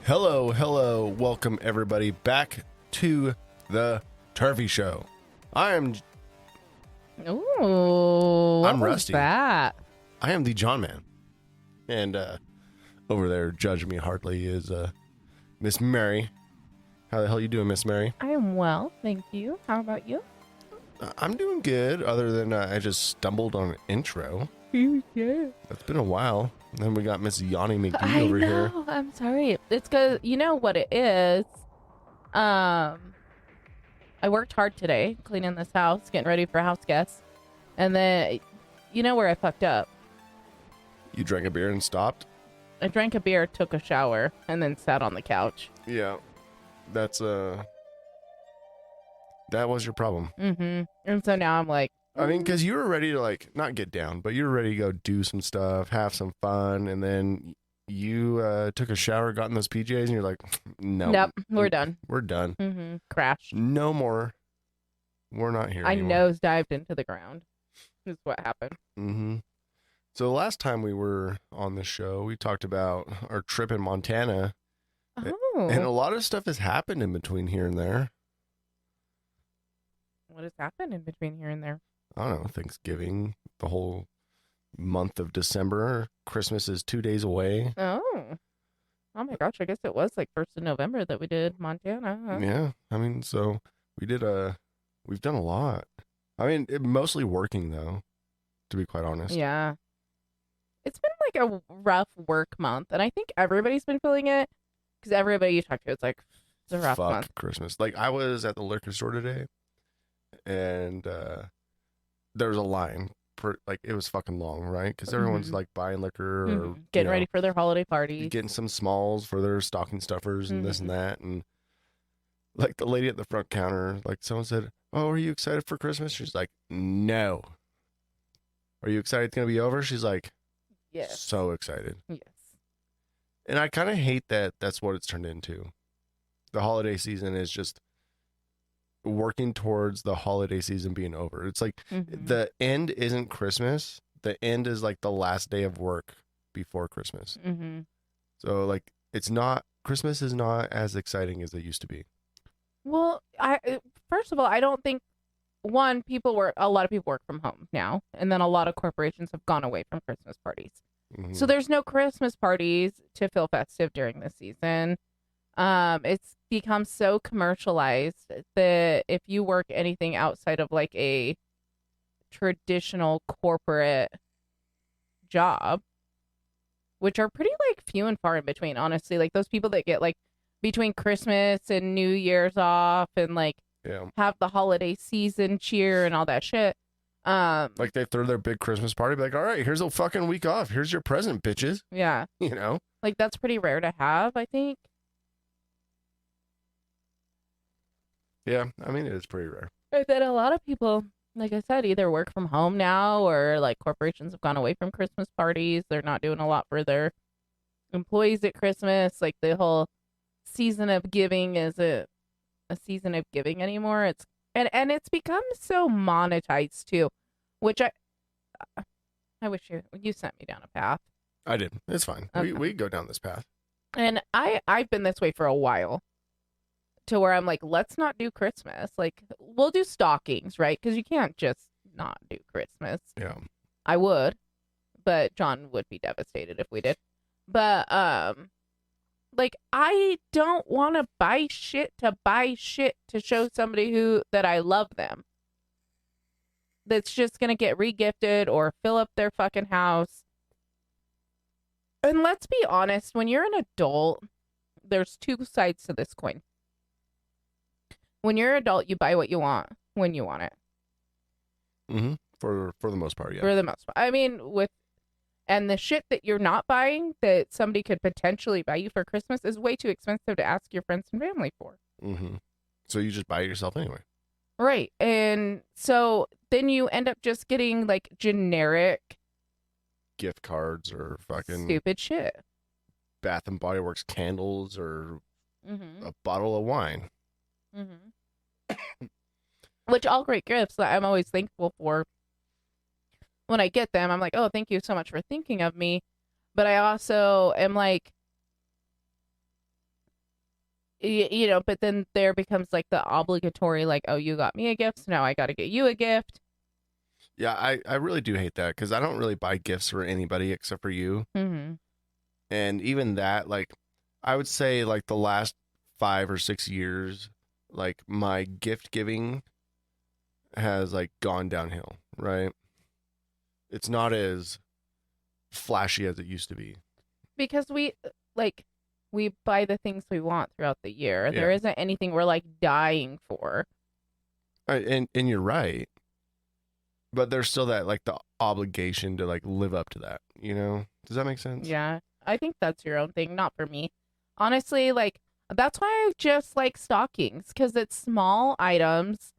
Hello, welcome everybody back to the Turvy Show. I'm Ooh, what was Rusty. that? I am the John Man, and over there, judging me hardly is Miss Mary. How the hell you doing, Miss Mary? I am well, thank you. How about you? I'm doing good. Other than I just stumbled on an intro. Yeah. It's been a while. And then we got Miss Yanni McGee I over know. here. I'm sorry. It's because you know what it is. I worked hard today cleaning this house, getting ready for house guests, and then you know where I fucked up. You drank a beer and stopped. I drank a beer, took a shower, and then sat on the couch. Yeah, that's that was your problem. Mm-hmm. And so now I'm like, I mean, because you were ready to, like, not get down, but you were ready to go do some stuff, have some fun, and then you took a shower, got in those PJs, and you're like, no. nope, we're done. We're done. Mm-hmm. Crashed. No more. We're not here I anymore. nosedived into the ground. Is what happened. Mm-hmm. So the last time we were on the show, we talked about our trip in Montana, Oh. and a lot of stuff has happened in between here and there. What has happened in between here and there? I don't know, Thanksgiving, the whole month of December. Christmas is 2 days away. Oh. Oh my gosh, I guess it was like 1st of November that we did Montana. Huh? Yeah, I mean, so we've done a lot. I mean, mostly working though, to be quite honest. Yeah. It's been like a rough work month, and I think everybody's been feeling it because everybody you talk to, it's like, it's a rough Fuck month. Christmas. Like, I was at the liquor store today, and there was a line. Like, it was fucking long, right? Because everyone's Mhm. like buying liquor or Mhm. Getting ready for their holiday parties. getting some smalls for their stocking stuffers and this and that. And like the lady at the front counter, like someone said, "Oh, are you excited for Christmas?" She's like, "No." "Are you excited it's gonna be over?" She's like, Yes. "So excited." Yes. And I kind of hate that that's what it's turned into. The holiday season is just working towards the holiday season being over. It's like Mhm. the end isn't Christmas. The end is like the last day of work before Christmas. Mhm. So like Christmas is not as exciting as it used to be. Well, first of all, I don't think a lot of people work from home now, and then a lot of corporations have gone away from Christmas parties. Mhm. So there's no Christmas parties to feel festive during the season. It's become so commercialized that if you work anything outside of like a traditional corporate job, which are pretty like few and far in between, honestly, like those people that get like between Christmas and New Year's off and like Yeah. have the holiday season cheer and all that shit. Like they throw their big Christmas party, be like, "All right, here's a fucking week off. Here's your present, bitches." Yeah, You know? like that's pretty rare to have, I think. Yeah, I mean it is pretty rare. And then a lot of people, like I said, either work from home now or like corporations have gone away from Christmas parties. They're not doing a lot for their employees at Christmas. Like the whole season of giving isn't a season of giving anymore. And it's become so monetized too, which I wish you sent me down a path. I did. It's fine. Okay. We go down this path. And I've been this way for a while, to where I'm like, let's not do Christmas. Like we'll do stockings, right? Because you can't just not do Christmas. Yeah. I would, but John would be devastated if we did. But like I don't want to buy shit to show somebody that I love them. That's just gonna get regifted or fill up their fucking house. And let's be honest, when you're an adult, there's two sides to this coin. When you're an adult, you buy what you want when you want it. Mm-hmm. For the most part, yeah. For the most part. I mean, and the shit that you're not buying that somebody could potentially buy you for Christmas is way too expensive to ask your friends and family for. Mm-hmm. So you just buy it yourself anyway. Right. And so then you end up just getting like generic Gift cards or fucking stupid shit. Bath and Body Works candles or Mm-hmm. a bottle of wine. Mm-hmm. Which all great gifts that I'm always thankful for. When I get them, I'm like, oh, thank you so much for thinking of me. But I also am like, you know, but then there becomes like the obligatory, like, oh, you got me a gift, so now I got to get you a gift. Yeah, I really do hate that because I don't really buy gifts for anybody except for you. Mm-hmm. And even that, like, I would say, like, the last 5 or 6 years, like, my gift giving has, like, gone downhill, right? It's not as flashy as it used to be. Because we buy the things we want throughout the year. Yeah. There isn't anything we're like dying for. And you're right. But there's still that, like, the obligation to, like, live up to that, you know? Does that make sense? Yeah. I think that's your own thing, not for me. Honestly, like, that's why I just like stockings, because it's small items.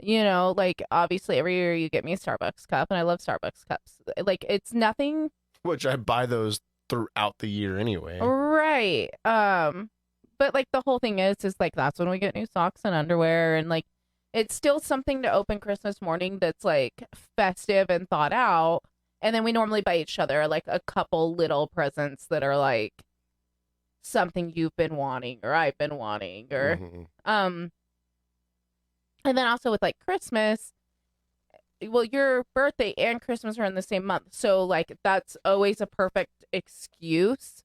You know, like, obviously every year you get me a Starbucks cup, and I love Starbucks cups. Like, it's nothing. Which I buy those throughout the year anyway. Right. But like the whole thing is like that's when we get new socks and underwear, and like it's still something to open Christmas morning that's like festive and thought out. And then we normally buy each other like a couple little presents that are like something you've been wanting or I've been wanting or and then also with like Christmas, well, your birthday and Christmas are in the same month. So like that's always a perfect excuse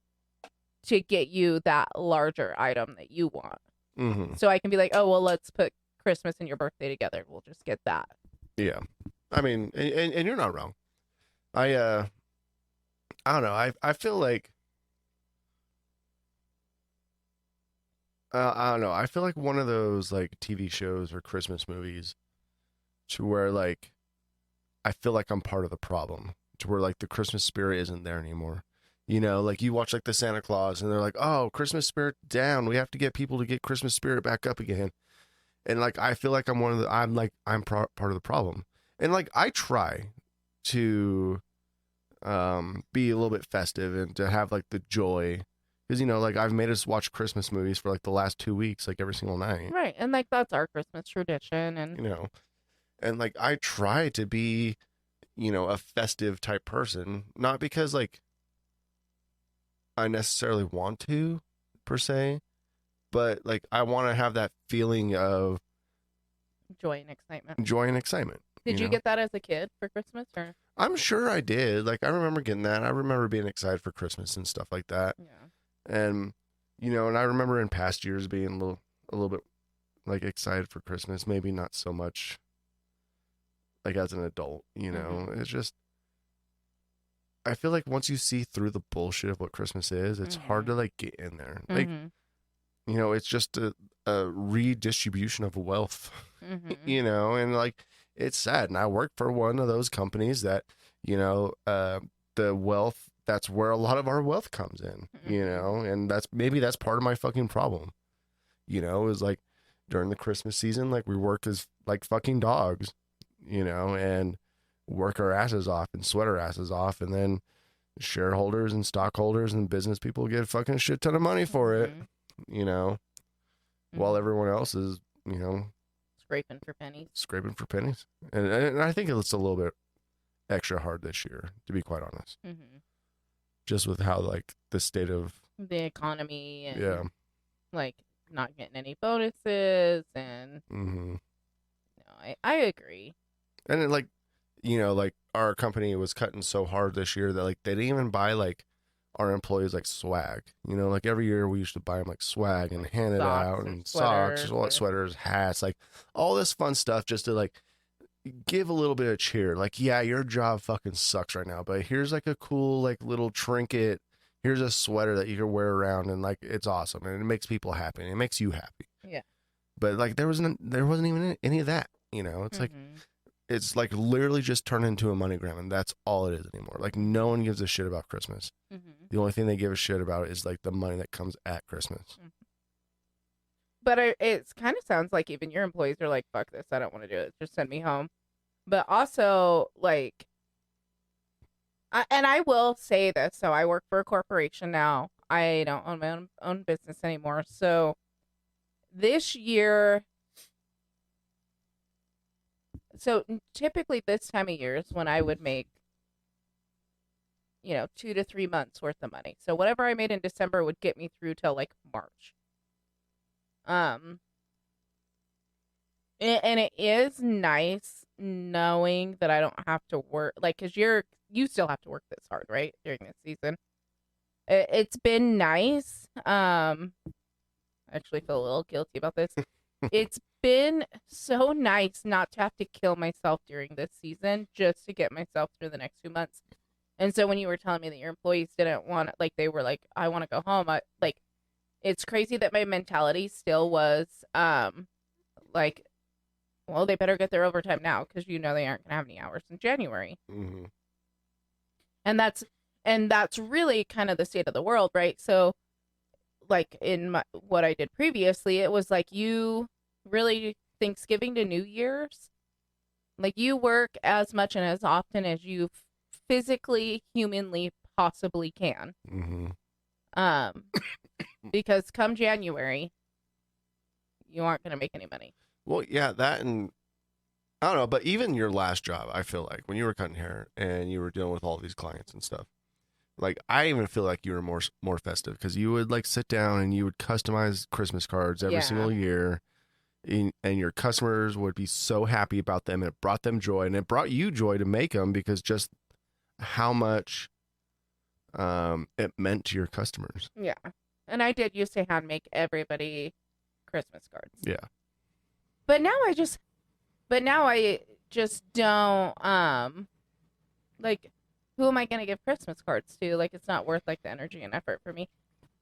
to get you that larger item that you want. Mm-hmm. So I can be like, oh, well, let's put Christmas and your birthday together. We'll just get that. Yeah. I mean, and you're not wrong. I don't know. I feel like I don't know. I feel like one of those like TV shows or Christmas movies to where like I feel like I'm part of the problem, to where like the Christmas spirit isn't there anymore. You know, like you watch like the Santa Claus and they're like, "Oh, Christmas spirit down. We have to get people to get Christmas spirit back up again." And like I feel like I'm part of the problem. And like I try to be a little bit festive and to have like the joy, because you know, like I've made us watch Christmas movies for like the last 2 weeks, like every single night. Right. And like that's our Christmas tradition. And You know, and like I try to be, you know, a festive type person, not because like I necessarily want to per se, but like I want to have that feeling of joy and excitement. joy and excitement. Did you know? get that as a kid for Christmas? Or I'm sure I did. Like I remember getting that. I remember being excited for Christmas and stuff like that. yeah. And you know, and I remember in past years being a little bit like excited for Christmas, maybe not so much like as an adult, you know. It's just I feel like once you see through the bullshit of what Christmas is, it's hard to like get in there. Like you know, it's just a redistribution of wealth, you know, and like it's sad. And I work for one of those companies that, you know, the wealth, that's where a lot of our wealth comes in, you know, and that's part of my fucking problem, you know, is like during the Christmas season, like we work as like fucking dogs, you know, and work our asses off and sweat our asses off. And then shareholders and stockholders and business people get a fucking shit ton of money for it, you know, while everyone else is, you know, scraping for pennies. And I think it's a little bit extra hard this year, to be quite honest, just with how like the state of the economy and like not getting any bonuses and no, I agree. And it, like, you know, like our company was cutting so hard this year that like they didn't even buy like our employees like swag, you know, like every year we used to buy them like swag and hand it out and socks, sweaters, hats, like all this fun stuff just to like give a little bit of cheer. Like, yeah, your job fucking sucks right now, but here's like a cool like little trinket. Here's a sweater that you can wear around and like it's awesome and it makes people happy and it makes you happy. Yeah. But like there wasn't even any of that, you know. It's like it's like literally just turned into a money grab, and that's all it is anymore. Like no one gives a shit about Christmas. The only thing they give a shit about is like the money that comes at Christmas. But it kind of sounds like even your employees are like, fuck this, I don't want to do it. Just send me home. But also, like, I will say this. So I work for a corporation now. I don't own my own business anymore. So this year, so typically this time of year is when I would make, you know, 2 to 3 months worth of money. So whatever I made in December would get me through till like March. And it is nice knowing that I don't have to work, like, because you still have to work this hard, right, during this season. It's been nice. I actually feel a little guilty about this. It's been so nice not to have to kill myself during this season just to get myself through the next 2 months. And so when you were telling me that your employees didn't want, like, they were like, I want to go home, it's crazy that my mentality still was, like, well, they better get their overtime now because they aren't going to have any hours in January. Mm-hmm. And that's really kind of the state of the world, right? So, like, in what I did previously, it was like you really Thanksgiving to New Year's, like, you work as much and as often as you physically, humanly, possibly can. Mm-hmm. Because come January, you aren't going to make any money. Well, yeah, that, and I don't know, but even your last job, I feel like when you were cutting hair and you were dealing with all these clients and stuff, like, I even feel like you were more festive because you would, like, sit down and you would customize Christmas cards every single year, and your customers would be so happy about them, and it brought them joy, and it brought you joy to make them because just how much it meant to your customers. Yeah. And I did used to hand make everybody Christmas cards. Yeah. But now I just don't, like, who am I going to give Christmas cards to? Like, it's not worth, like, the energy and effort for me.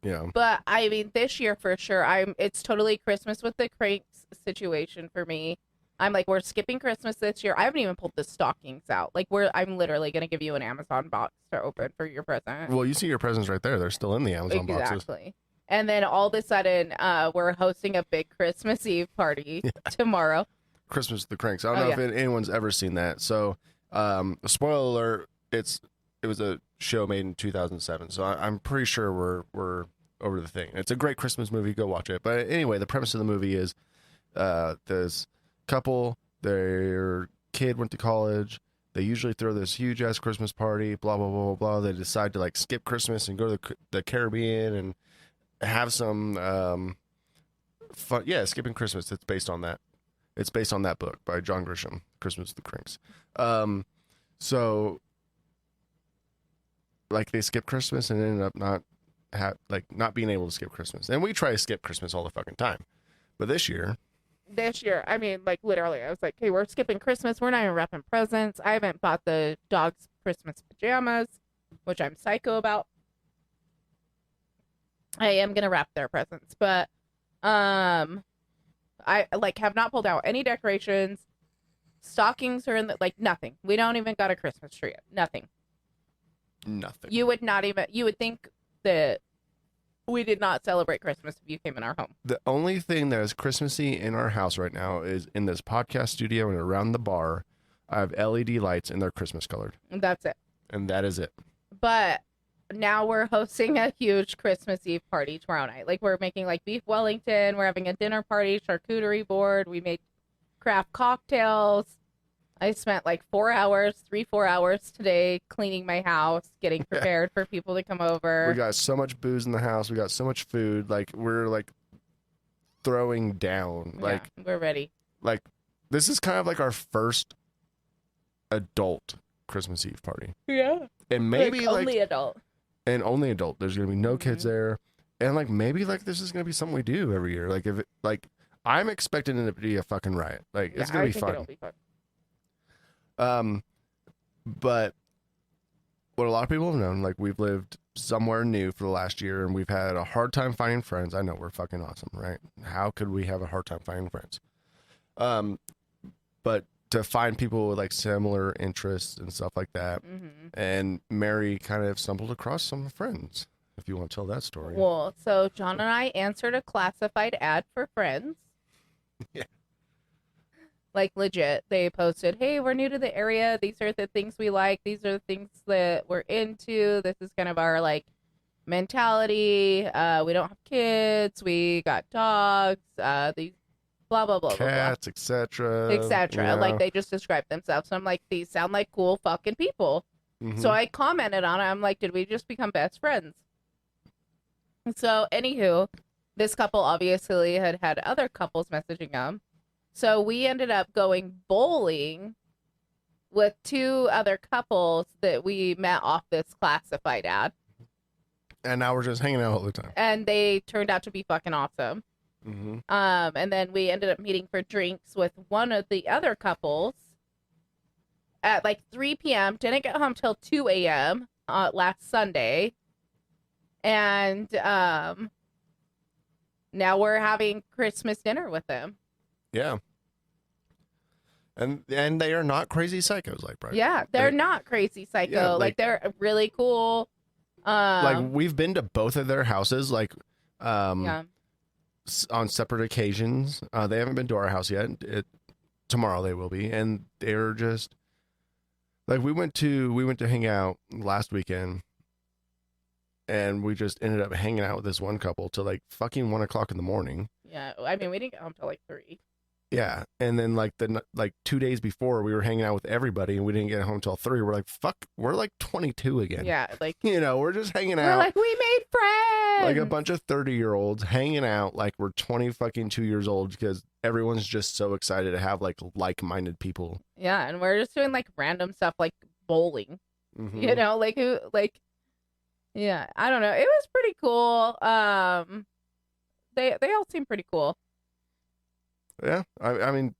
Yeah. But, I mean, this year for sure, it's totally Christmas with the Cranks situation for me. I'm like, we're skipping Christmas this year. I haven't even pulled the stockings out. Like, I'm literally going to give you an Amazon box to open for your present. Well, you see your presents right there. They're still in the Amazon boxes. Exactly. And then all of a sudden, we're hosting a big Christmas Eve party tomorrow. Christmas with the Cranks. I don't know if anyone's ever seen that. So, spoiler alert, it was a show made in 2007. So I'm pretty sure we're over the thing. It's a great Christmas movie. Go watch it. But anyway, the premise of the movie is this couple, their kid went to college. They usually throw this huge ass Christmas party, blah, blah, blah, blah, blah. They decide to, like, skip Christmas and go to the Caribbean and have some fun. Yeah, skipping Christmas. It's based on that. It's based on that book by John Grisham, Christmas with the Cranks. So, like, they skipped Christmas and ended up not being able to skip Christmas. And we try to skip Christmas all the fucking time. But this year, I mean, like, literally, I was like, hey, we're skipping Christmas. We're not even wrapping presents. I haven't bought the dog's Christmas pajamas, which I'm psycho about. I am going to wrap their presents, but I, like, have not pulled out any decorations. Stockings are in the, like, nothing. We don't even got a Christmas tree yet. Nothing. You would think that we did not celebrate Christmas if you came in our home. The only thing that is Christmassy in our house right now is in this podcast studio and around the bar. I have LED lights and they're Christmas colored. That's it. And that is it. But now we're hosting a huge Christmas Eve party tomorrow night. Like, we're making, like, beef Wellington. We're having a dinner party, charcuterie board. We made craft cocktails. I spent, like, 4 hours today cleaning my house, getting prepared for people to come over. We got so much booze in the house. We got so much food. Like, we're, like, throwing down. Like, yeah, we're ready. Like, this is kind of like our first adult Christmas Eve party. Yeah. And maybe, like, only adult. And only adult. There's going to be no kids there. And, like, maybe, like, this is going to be something we do every year. Like, if it, like, I'm expecting it to be a fucking riot. Like, it's going to be fun. It'll be fun. But what a lot of people have known, like, we've lived somewhere new for the last year and we've had a hard time finding friends. I know we're fucking awesome, right? How could we have a hard time finding friends? But to find people with, like, similar interests and stuff like that. Mm-hmm. And Mary kind of stumbled across some friends, if you want to tell that story. Well, so John and I answered a classified ad for friends. Yeah. Like, legit, they posted, hey, we're new to the area. These are the things we like. These are the things that we're into. This is kind of our, like, mentality. We don't have kids. We got dogs. These blah, blah, blah, cats, etc. Etc. Yeah. Like, they just described themselves. So I'm like, these sound like cool fucking people. Mm-hmm. So I commented on it. I'm like, did we just become best friends? So, anywho, This couple obviously had other couples messaging them. So we ended up going bowling with 2 other couples that we met off this classified ad. And now we're just hanging out all the time. And they turned out to be fucking awesome. Mm-hmm. And then we ended up meeting for drinks with one of the other couples at like 3 p.m. Didn't get home till 2 a.m. Last Sunday. And now we're having Christmas dinner with them. Yeah. And they are not crazy psychos like Brian. Yeah, they're not crazy psycho. Yeah, like they're really cool. Like we've been to both of their houses, like yeah. on separate occasions. They haven't been to our house yet. Tomorrow they will be, and they're just like we went to hang out last weekend, and we just ended up hanging out with this one couple till like fucking 1 o'clock in the morning. Yeah, I mean we didn't get home till like 3. Yeah, and then like 2 days before we were hanging out with everybody, and we didn't get home till 3. We're like, fuck, we're like 22 again. Yeah, like we're just hanging out. we're like we made friends. Like a bunch of 30-year-olds hanging out like we're 20 fucking 2 years old because everyone's just so excited to have like-minded people. Yeah, and we're just doing like random stuff like bowling. Mm-hmm. Yeah, I don't know. It was pretty cool. They all seem pretty cool. Yeah, I mean,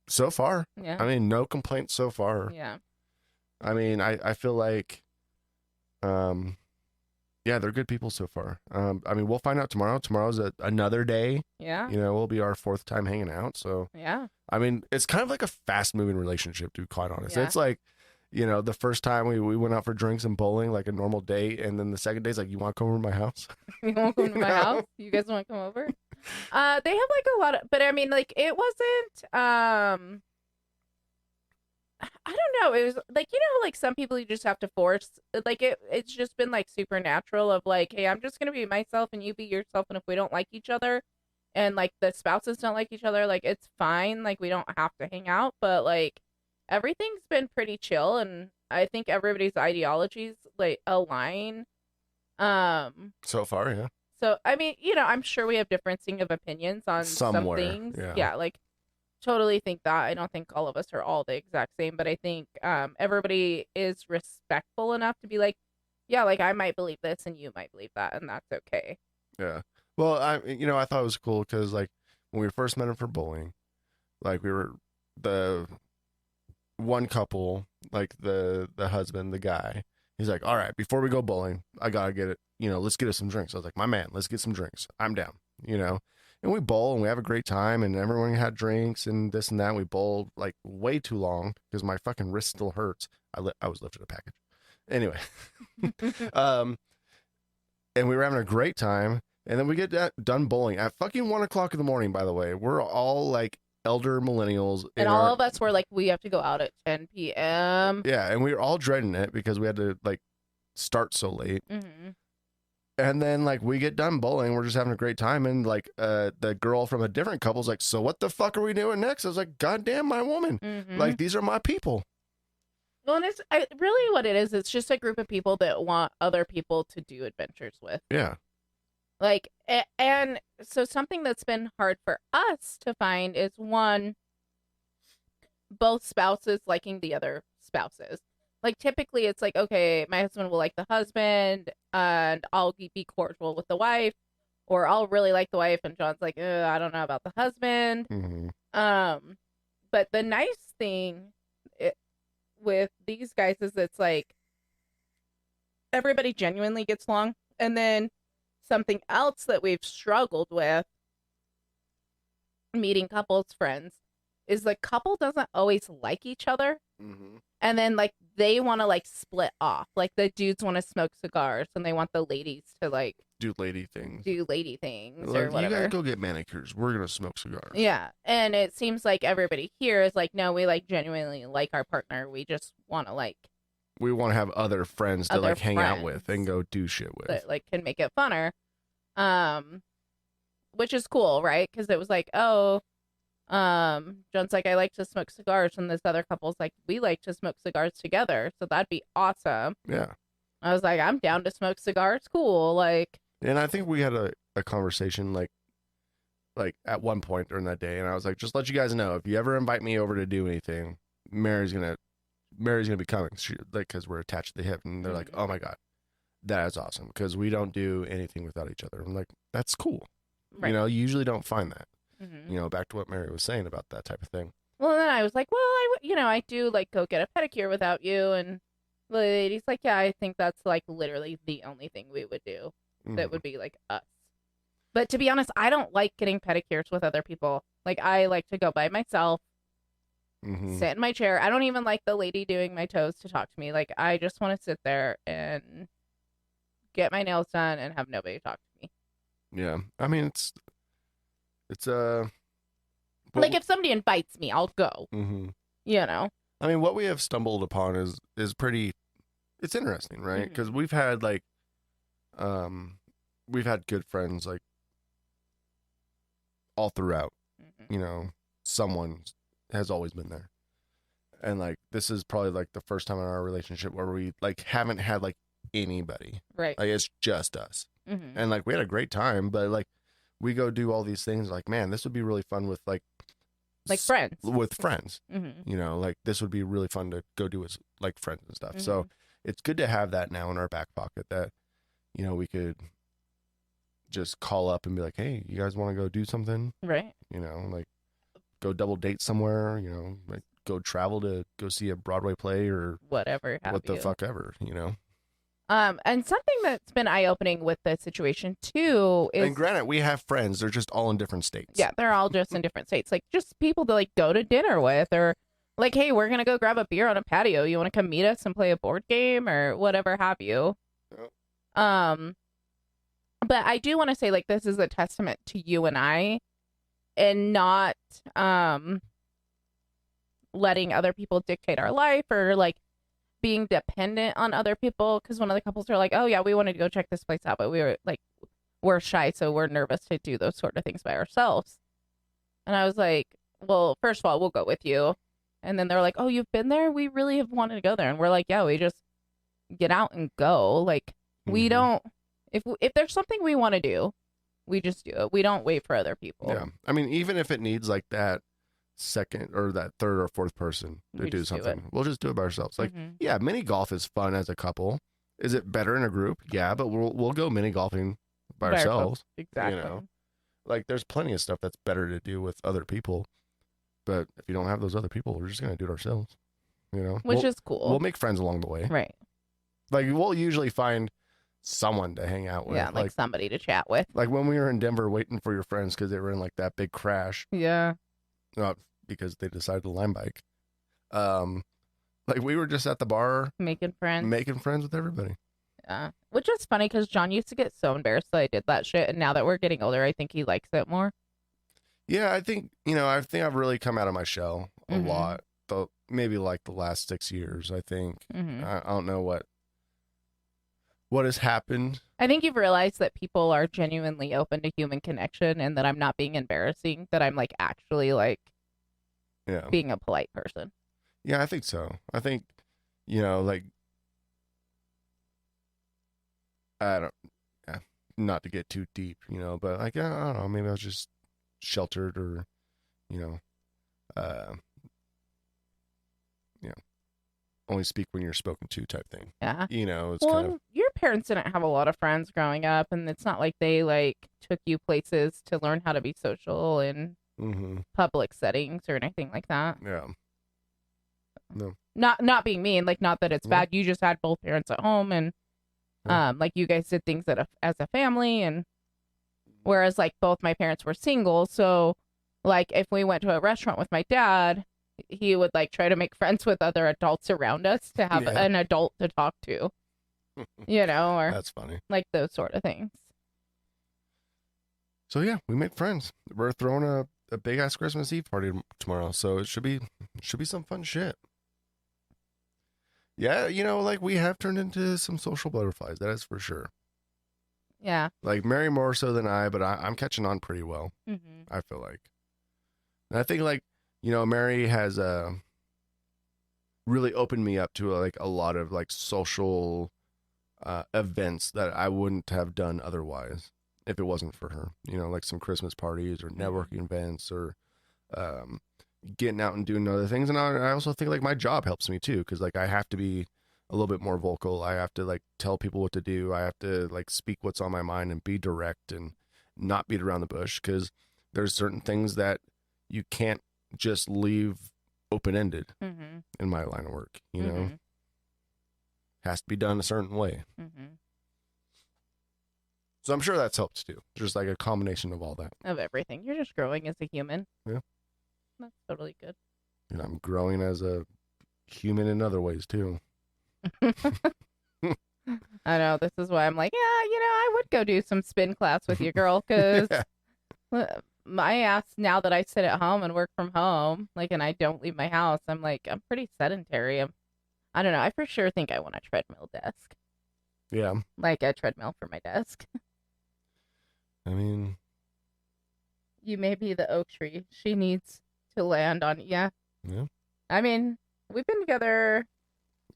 so far. Yeah. I mean, no complaints so far. Yeah. I mean, I feel like, yeah, they're good people so far. I mean, we'll find out tomorrow. Tomorrow's another day. Yeah. Will be our 4th time hanging out. So, yeah. I mean, it's kind of like a fast-moving relationship, to be quite honest. Yeah. It's like, the first time we went out for drinks and bowling, like a normal date, and then the second day's like, you want to come over to my house? You want to come to my house? You guys want to come over? They have like a lot of, but I mean, like it wasn't. I don't know. It was like like some people you just have to force. Like it's just been like supernatural of like, hey, I'm just gonna be myself and you be yourself, and if we don't like each other, and like the spouses don't like each other, like it's fine. Like we don't have to hang out, but like everything's been pretty chill, and I think everybody's ideologies like align. So far, yeah. So, I mean, I'm sure we have differencing of opinions on Somewhere, some things. yeah. Like, totally think that. I don't think all of us are all the exact same, but I think everybody is respectful enough to be like, yeah, like, I might believe this and you might believe that, and that's okay. Yeah. Well, I thought it was cool because, like, when we first met him for bowling, like, we were the one couple, like, the husband, the guy, he's like, all right, before we go bowling, I gotta get it. Let's get us some drinks. I was like, my man, let's get some drinks. I'm down, And we bowl and we have a great time and everyone had drinks and this and that. And we bowled like way too long because my fucking wrist still hurts. I was lifting a package. Anyway. And we were having a great time. And then we get done bowling at fucking 1 o'clock in the morning, by the way. We're all like elder millennials. And all of us were like, we have to go out at 10 p.m. Yeah. And we were all dreading it because we had to like start so late. Mm-hmm. And then, like, we get done bowling. We're just having a great time. And, like, the girl from a different couple's like, so what the fuck are we doing next? I was like, God damn, my woman. Mm-hmm. Like, these are my people. Well, and it's really what it is. It's just a group of people that want other people to do adventures with. Yeah. Like, and so something that's been hard for us to find is one, both spouses liking the other spouses. Like, typically it's like, okay, my husband will like the husband and I'll be cordial with the wife, or I'll really like the wife and John's like, I don't know about the husband. Mm-hmm. But the nice thing with these guys is it's like everybody genuinely gets along. And then something else that we've struggled with meeting couples friends is the couple doesn't always like each other. Mm-hmm. And then, like, they want to, like, split off. Like, the dudes want to smoke cigars, and they want the ladies to, like... do lady things. Or whatever. You gotta go get manicures. We're gonna smoke cigars. Yeah. And it seems like everybody here is like, no, we, like, genuinely like our partner. We just want to, like... We want to have other friends to, like, hang out with and go do shit with. That, like, can make it funner. Which is cool, right? Because it was like, oh... John's like, I like to smoke cigars, and this other couple's like, we like to smoke cigars together, so that'd be awesome. Yeah. I was like, I'm down to smoke cigars, cool. Like, and I think we had a a conversation like at one point during that day, and I was like, just let you guys know, if you ever invite me over to do anything, Mary's gonna be coming. Like, because we're attached to the hip, and they're like, oh my god, that is awesome, because we don't do anything without each other. I'm like, that's cool. Right. You usually don't find that. Mm-hmm. Back to what Mary was saying about that type of thing. Well, then I was like, well, I do like go get a pedicure without you, and the lady's like, yeah, I think that's like literally the only thing we would do that would be like us. But to be honest, I don't like getting pedicures with other people. Like, I like to go by myself, sit in my chair. I don't even like the lady doing my toes to talk to me. Like, I just want to sit there and get my nails done and have nobody talk to me. Yeah, I mean, it's like, if somebody invites me, I'll go. I mean, what we have stumbled upon is pretty. It's interesting, right? Because we've had we've had good friends like all throughout. Someone has always been there, and like this is probably like the first time in our relationship where we like haven't had like anybody. Right. Like, it's just us, and like we had a great time, but like we go do all these things. Like, man, this would be really fun with like friends. With friends. Like this would be really fun to go do with like friends and stuff. So it's good to have that now in our back pocket that we could just call up and be like, hey, you guys want to go do something? Right. Like go double date somewhere, like go travel to go see a Broadway play or whatever. What the fuck ever, And something that's been eye-opening with the situation too is, and granted, we have friends, they're just all in different states. Yeah, they're all just in different states. Like, just people to like go to dinner with, or like, hey, we're gonna go grab a beer on a patio. You want to come meet us and play a board game or whatever have you? Yep. But I do want to say, like, this is a testament to you and I, and not letting other people dictate our life, or like being dependent on other people. Because one of the couples are like, oh yeah, we wanted to go check this place out, but we're shy, so we're nervous to do those sort of things by ourselves. And I was like, well, first of all, we'll go with you. And then they're like, oh, you've been there? We really have wanted to go there. And we're like, yeah, we just get out and go. Like, we don't, if there's something we want to do, we just do it. We don't wait for other people. Yeah. I mean, even if it needs like that second or that third or fourth person to do something, we'll just do it by ourselves. Like, yeah, mini golf is fun as a couple. Is it better in a group? Yeah, but we'll go mini golfing by ourselves. Exactly. Like, there's plenty of stuff that's better to do with other people. But if you don't have those other people, we're just gonna do it ourselves. Which is cool. We'll make friends along the way. Right. Like, we'll usually find someone to hang out with. Yeah, like somebody to chat with. Like when we were in Denver waiting for your friends because they were in like that big crash. Yeah. Because they decided to line bike. Like we were just at the bar making friends with everybody. Yeah. Which is funny because John used to get so embarrassed that I did that shit, and now that we're getting older, I think he likes it more. Yeah, I think I've really come out of my shell a lot. Maybe like the last 6 years, I think. I don't know what has happened. I think you've realized that people are genuinely open to human connection, and that I'm not being embarrassing, that I'm like actually like being a polite person. Yeah, I think so. I think, like, I don't, not to get too deep, but like, I don't know, maybe I was just sheltered or, only speak when you're spoken to type thing. Yeah. It's well, kind of... your parents didn't have a lot of friends growing up, and it's not like they like took you places to learn how to be social in public settings or anything like that. Yeah. No. Not being mean, like, not that it's bad. You just had both parents at home, and like you guys did things as a family, and whereas like both my parents were single, so like if we went to a restaurant with my dad, he would like try to make friends with other adults around us to have an adult to talk to, or that's funny, like those sort of things. So yeah, we made friends. We're throwing a big ass Christmas Eve party tomorrow, so it should be some fun shit. Yeah, like we have turned into some social butterflies, that is for sure. Yeah. Like Mary more so than I, but I'm catching on pretty well. I feel like. And I think like, Mary has really opened me up to like a lot of like social events that I wouldn't have done otherwise. if it wasn't for her. You know, like some Christmas parties or networking events or getting out and doing other things. And I also think like my job helps me too, because like I have to be a little bit more vocal. I have to like tell people what to do. I have to like speak what's on my mind and be direct and not beat around the bush, because there's certain things that you can't just leave open-ended in my line of work, you know. Has to be done a certain way. So I'm sure that's helped too. Just like a combination of all that. Of everything. You're just growing as a human. Yeah. That's totally good. And I'm growing as a human in other ways too. I know. This is why I'm like, yeah, you know, I would go do some spin class with you, girl, because my ass, now that I sit at home and work from home, like, and I don't leave my house, I'm like, I'm pretty sedentary. I don't know. I for sure think I want a treadmill desk. Yeah. Like a treadmill for my desk. I mean, you may be the oak tree she needs to land on. Yeah. Yeah. I mean, we've been together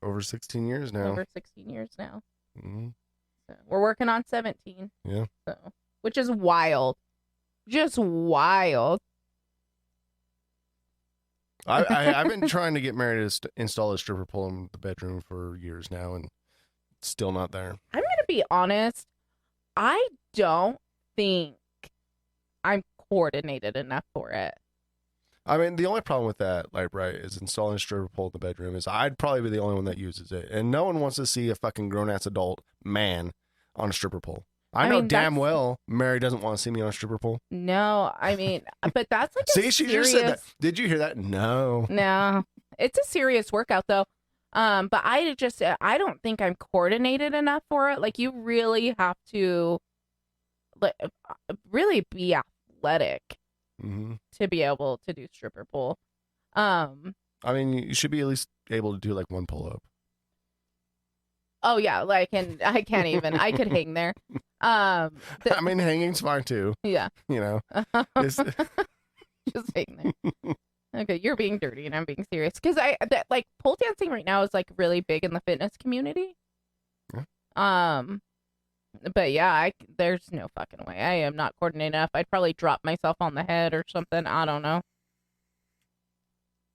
over 16 years now. Over 16 years now. Mm-hmm. So we're working on 17. Yeah. So, which is wild. Just wild. I've been trying to get married to install a stripper pole in the bedroom for years now, and it's still not there. I'm going to be honest. I don't think I'm coordinated enough for it. I mean, the only problem with that, like, right, is installing a stripper pole in the bedroom is I'd probably be the only one that uses it. And no one wants to see a fucking grown-ass adult man on a stripper pole. I know damn well Mary doesn't want to see me on a stripper pole. No, I mean, but that's like see, she just said that. Did you hear that? No. No. It's a serious workout, though. But I don't think I'm coordinated enough for it. Like, you really have to really be athletic to be able to do stripper pole. I mean, you should be at least able to do like one pull-up. Oh yeah, like, and I can't even. I could hang there. I mean, hanging's fine too. Yeah. You know, just hang there. Okay, you're being dirty and I'm being serious, because like pole dancing right now is like really big in the fitness community. Yeah. But yeah, there's no fucking way. I am not coordinated enough. I'd probably drop myself on the head or something. I don't know.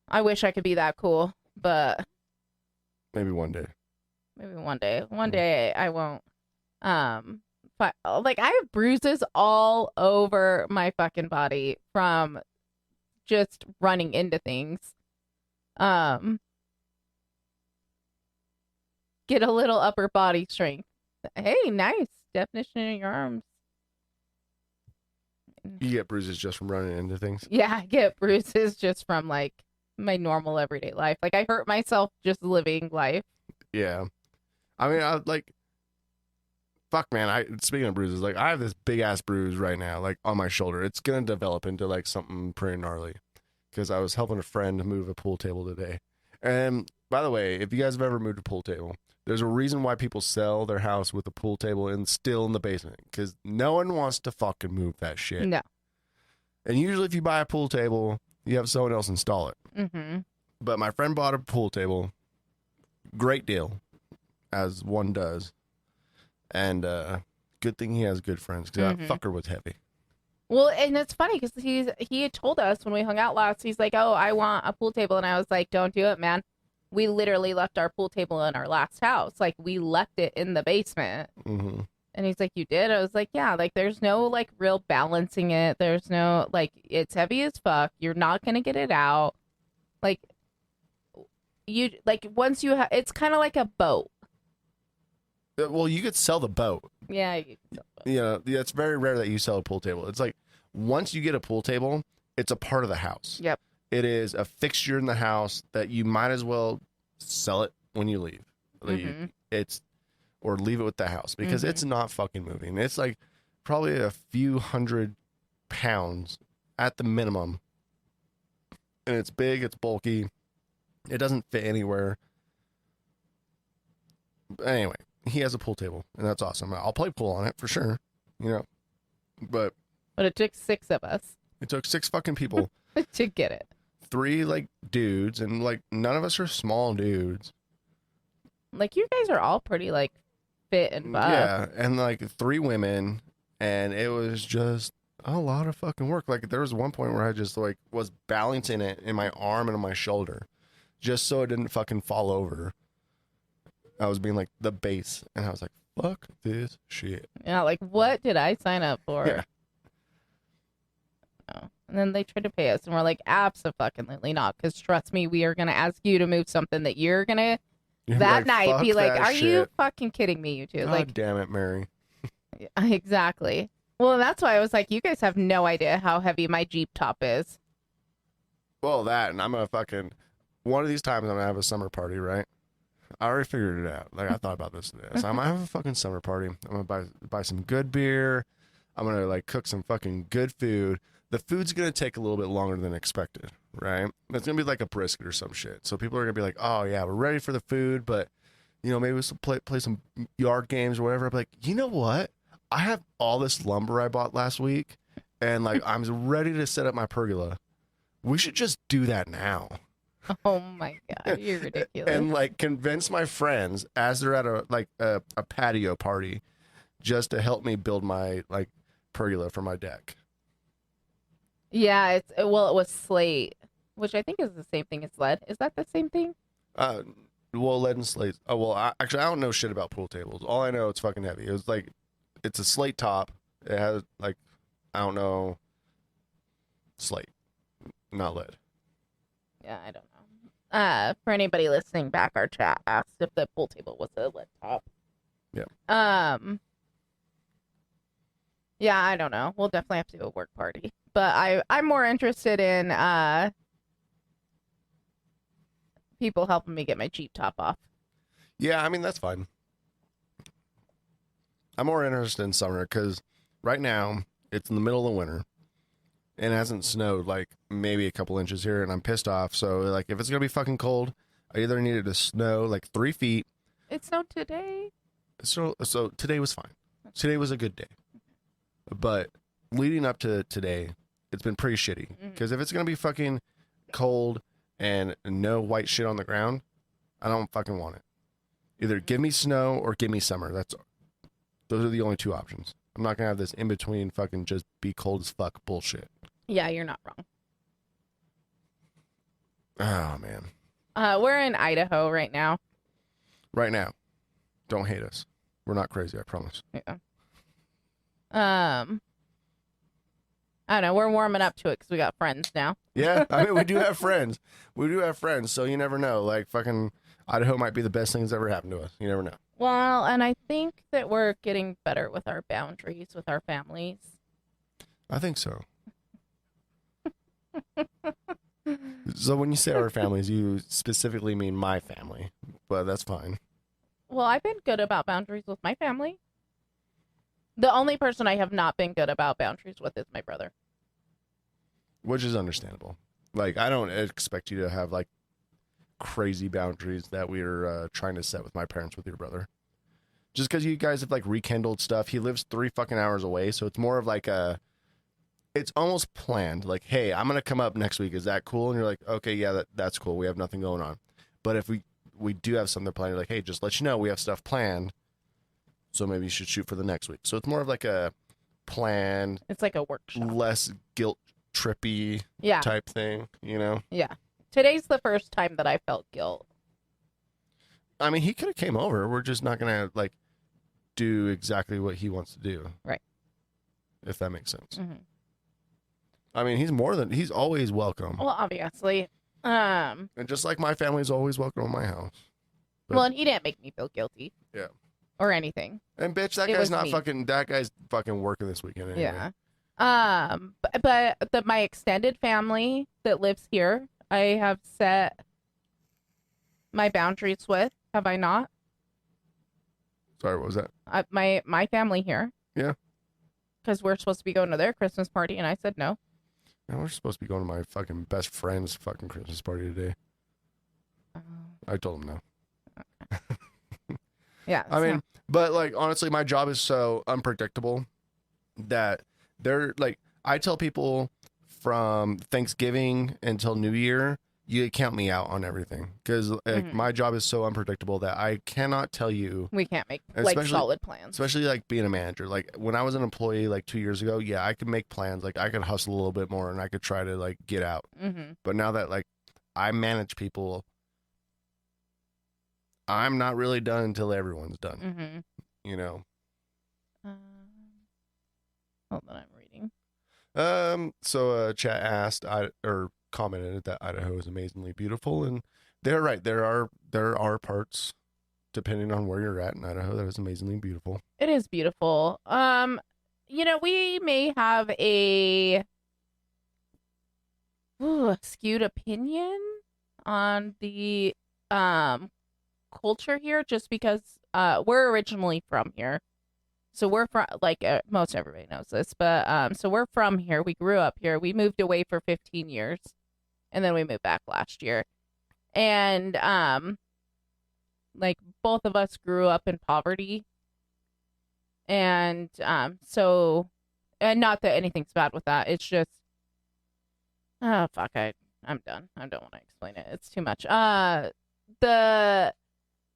I wish I could be that cool, but maybe one day. Maybe one day. One day I won't. But like, I have bruises all over my fucking body from just running into things. Get a little upper body strength. Hey, nice definition in your arms. You get bruises just from running into things? Yeah, I get bruises just from like my normal everyday life. Like, I hurt myself just living life. Yeah. I mean, fuck, man. Speaking of bruises, like, I have this big ass bruise right now, like on my shoulder. It's gonna develop into like something pretty gnarly, because I was helping a friend move a pool table today. And by the way, if you guys have ever moved a pool table, there's a reason why people sell their house with a pool table and still in the basement, because no one wants to fucking move that shit. No. And usually, if you buy a pool table, you have someone else install it. Mm-hmm. But my friend bought a pool table. Great deal, as one does. And good thing he has good friends, because that fucker was heavy. Well, and it's funny because he had told us when we hung out last, he's like, oh, I want a pool table. And I was like, don't do it, man. We literally left our pool table in our last house. Like, we left it in the basement. Mm-hmm. And he's like, you did? I was like, yeah. Like, there's no, like, real balancing it. There's no, like, it's heavy as fuck. You're not going to get it out. Like, you, like, once you have, it's kind of like a boat. Well, you could sell the boat. Yeah. You could sell the boat. You know, it's very rare that you sell a pool table. It's like, once you get a pool table, it's a part of the house. Yep. It is a fixture in the house that you might as well sell it when you leave. Or leave it with the house, because it's not fucking moving. It's like probably a few $100 at the minimum. And it's big, it's bulky. It doesn't fit anywhere. But anyway, he has a pool table, and that's awesome. I'll play pool on it for sure, you know. But it took 6 of us. It took 6 fucking people to get it. 3 like dudes, and like none of us are small dudes. Like, you guys are all pretty like fit and buff. Yeah, and like 3 women and it was just a lot of fucking work. Like there was one point where I just like was balancing it in my arm and on my shoulder, just so it didn't fucking fall over. I was being like the base, and I was like, "Fuck this shit." Yeah, like what did I sign up for? Yeah. Oh. And then they tried to pay us, and we're like, absolutely not. Because trust me, we are gonna ask you to move something that you're gonna You're that like, night "Fuck be like, that are you shit." fucking kidding me, you two? God Like, damn it, Mary. exactly. Well, that's why I was like, you guys have no idea how heavy my Jeep top is. Well, that, and I'm gonna fucking one of these times I'm gonna have a summer party, right? I already figured it out. Like I thought about this today. So I'm gonna have a fucking summer party. I'm gonna buy some good beer. I'm gonna like cook some fucking good food. The food's gonna take a little bit longer than expected, right? It's gonna be like a brisket or some shit. So people are gonna be like, "Oh yeah, we're ready for the food, but you know maybe we'll play some yard games or whatever." I'm like, you know what? I have all this lumber I bought last week, and like I'm ready to set up my pergola. We should just do that now. Oh my god, you're ridiculous. And like convince my friends as they're at a patio party just to help me build my like pergola for my deck. Yeah, it was slate, which I think is the same thing as lead. Is that the same thing? Well, lead and slate. Oh well, actually I don't know shit about pool tables. All I know it's fucking heavy. It was like it's a slate top. It has like I don't know slate, not lead. Yeah, I don't know. For anybody listening back, our chat asked if the pool table was a lead top. Yeah. Yeah, I don't know. We'll definitely have to do a work party. But I'm more interested in people helping me get my Jeep top off. Yeah, I mean that's fine. I'm more interested in summer because right now it's in the middle of the winter and it hasn't snowed like maybe a couple inches here, and I'm pissed off. So like if it's gonna be fucking cold, I either need it to snow like 3 feet. It snowed today. So today was fine. Today was a good day, but leading up to today, it's been pretty shitty. Because if it's gonna be fucking cold and no white shit on the ground, I don't fucking want it. Either give me snow or give me summer. Those are the only two options. I'm not gonna have this in between fucking just be cold as fuck bullshit. Yeah, you're not wrong. Oh man. We're in Idaho right now. Right now. Don't hate us. We're not crazy, I promise. Yeah. I don't know. We're warming up to it because we got friends now. Yeah, I mean, we do have friends. We do have friends, so you never know. Like, fucking Idaho might be the best thing that's ever happened to us. You never know. Well, and I think that we're getting better with our boundaries with our families. I think so. So when you say our families, you specifically mean my family, but that's fine. Well, I've been good about boundaries with my family. The only person I have not been good about boundaries with is my brother. Which is understandable. Like, I don't expect you to have, like, crazy boundaries that we're trying to set with my parents with your brother. Just because you guys have, like, rekindled stuff. He lives 3 fucking hours away, so it's more of, like, it's almost planned. Like, hey, I'm going to come up next week. Is that cool? And you're like, okay, yeah, that's cool. We have nothing going on. But if we do have something planned, you're like, hey, just let you know we have stuff planned. So maybe you should shoot for the next week. So it's more of like a planned. It's like a workshop. Less guilt trippy type thing, you know? Yeah. Today's the first time that I felt guilt. I mean, he could have came over. We're just not going to, like, do exactly what he wants to do. Right. If that makes sense. Mm-hmm. I mean, he's always welcome. Well, obviously. And just like my family's always welcome in my house. But, well, and he didn't make me feel guilty. Yeah. Or anything. And bitch, that guy's fucking working this weekend anyway. Yeah. But my extended family that lives here, I have set my boundaries with, have I not? Sorry, what was that? My family here. Yeah. Because we're supposed to be going to their Christmas party, and I said no. Yeah, we're supposed to be going to my fucking best friend's fucking Christmas party today. I told him no. Okay. Yeah. I mean, but like honestly, my job is so unpredictable that they're like, I tell people from Thanksgiving until New Year, you count me out on everything because Mhm. my job is so unpredictable that I cannot tell you. We can't make like Especially- solid plans. Especially like being a manager. Like when I was an employee like 2 years ago, yeah, I could make plans. Like I could hustle a little bit more and I could try to like get out. Mm-hmm. But now that like I manage people, I'm not really done until everyone's done. Mm-hmm. You know. Hold on, I'm reading. So chat asked or commented that Idaho is amazingly beautiful, and they're right. There are parts, depending on where you're at in Idaho, that is amazingly beautiful. It is beautiful. We may have a skewed opinion on the culture here, just because we're originally from here. So we're from, like, most everybody knows this, but so we're from here. We grew up here. We moved away for 15 years, and then we moved back last year. And like both of us grew up in poverty, and so, and not that anything's bad with that. It's just, oh fuck, I'm done. I don't want to explain it. It's too much. The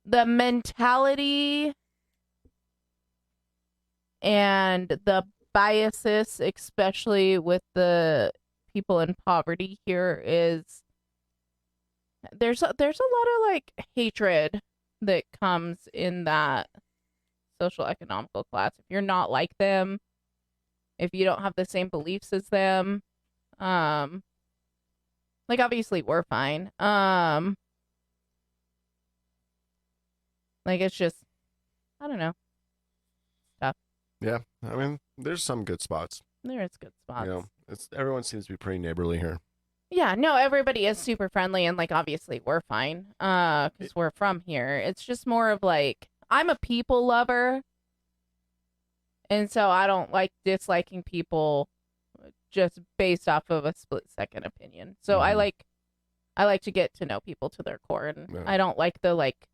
mentality and the biases, especially with the people in poverty here, is there's a lot of like hatred that comes in that social economical class. If you're not like them, if you don't have the same beliefs as them, like obviously we're fine. Like it's just, I don't know. Yeah, I mean, there's some good spots. There is good spots. You know, everyone seems to be pretty neighborly here. Yeah, no, everybody is super friendly, and like obviously we're fine, because we're from here. It's just more of like, I'm a people lover, and so I don't like disliking people just based off of a split second opinion. So I like to get to know people to their core, and Yeah. I don't like the like.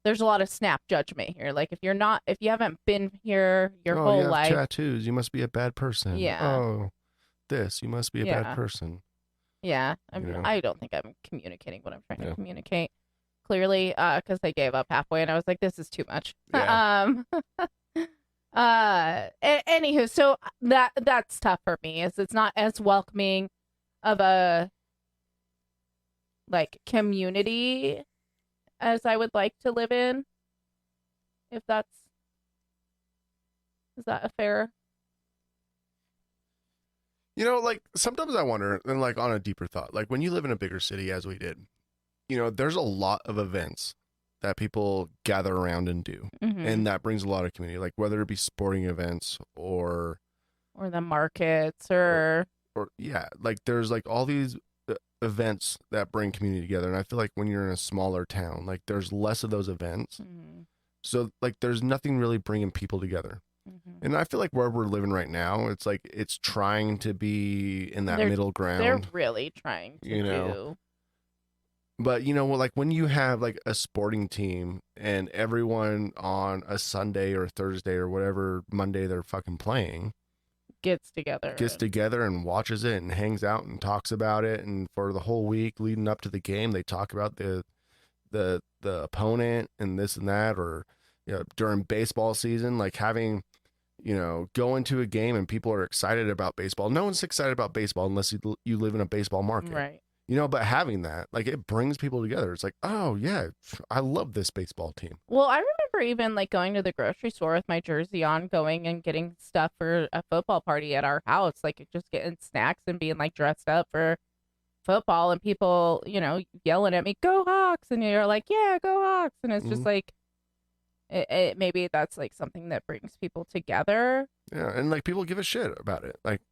There's a lot of snap judgment here. Like if you haven't been here your oh, whole you have life, tattoos, you must be a bad person. Yeah. Oh, you must be a Yeah. bad person. yeah, Yeah. I don't think I'm communicating what I'm trying Yeah. to communicate clearly, because I gave up halfway and I was like, this is too much. Yeah. Anywho, so that's tough for me. Is it's not as welcoming of a like community as I would like to live in. If is that a fair? You know, like sometimes I wonder, and like on a deeper thought, like when you live in a bigger city as we did, you know, there's a lot of events that people gather around and do. Mm-hmm. And that brings a lot of community, like whether it be sporting events or the markets or yeah, like there's like all these events that bring community together. And I feel like when you're in a smaller town, like there's less of those events. Mm-hmm. So like there's nothing really bringing people together. Mm-hmm. And I feel like where we're living right now, it's like it's trying to be in that middle ground. They're really trying to do. But you know, like when you have like a sporting team and everyone on a Sunday or Thursday or whatever Monday they're fucking playing gets together and watches it and hangs out and talks about it, and for the whole week leading up to the game they talk about the opponent and this and that, or you know, during baseball season, like having, you know, go into a game and people are excited about baseball. No one's excited about baseball unless you live in a baseball market, right? You know, but having that, like, it brings people together. It's like, oh yeah, I love this baseball team. Well, I remember even like going to the grocery store with my jersey on, going and getting stuff for a football party at our house, like just getting snacks and being like dressed up for football, and people, you know, yelling at me, "Go Hawks!" And you're like, "Yeah, go Hawks!" And it's just like, it maybe that's like something that brings people together. Yeah, and like people give a shit about it, like,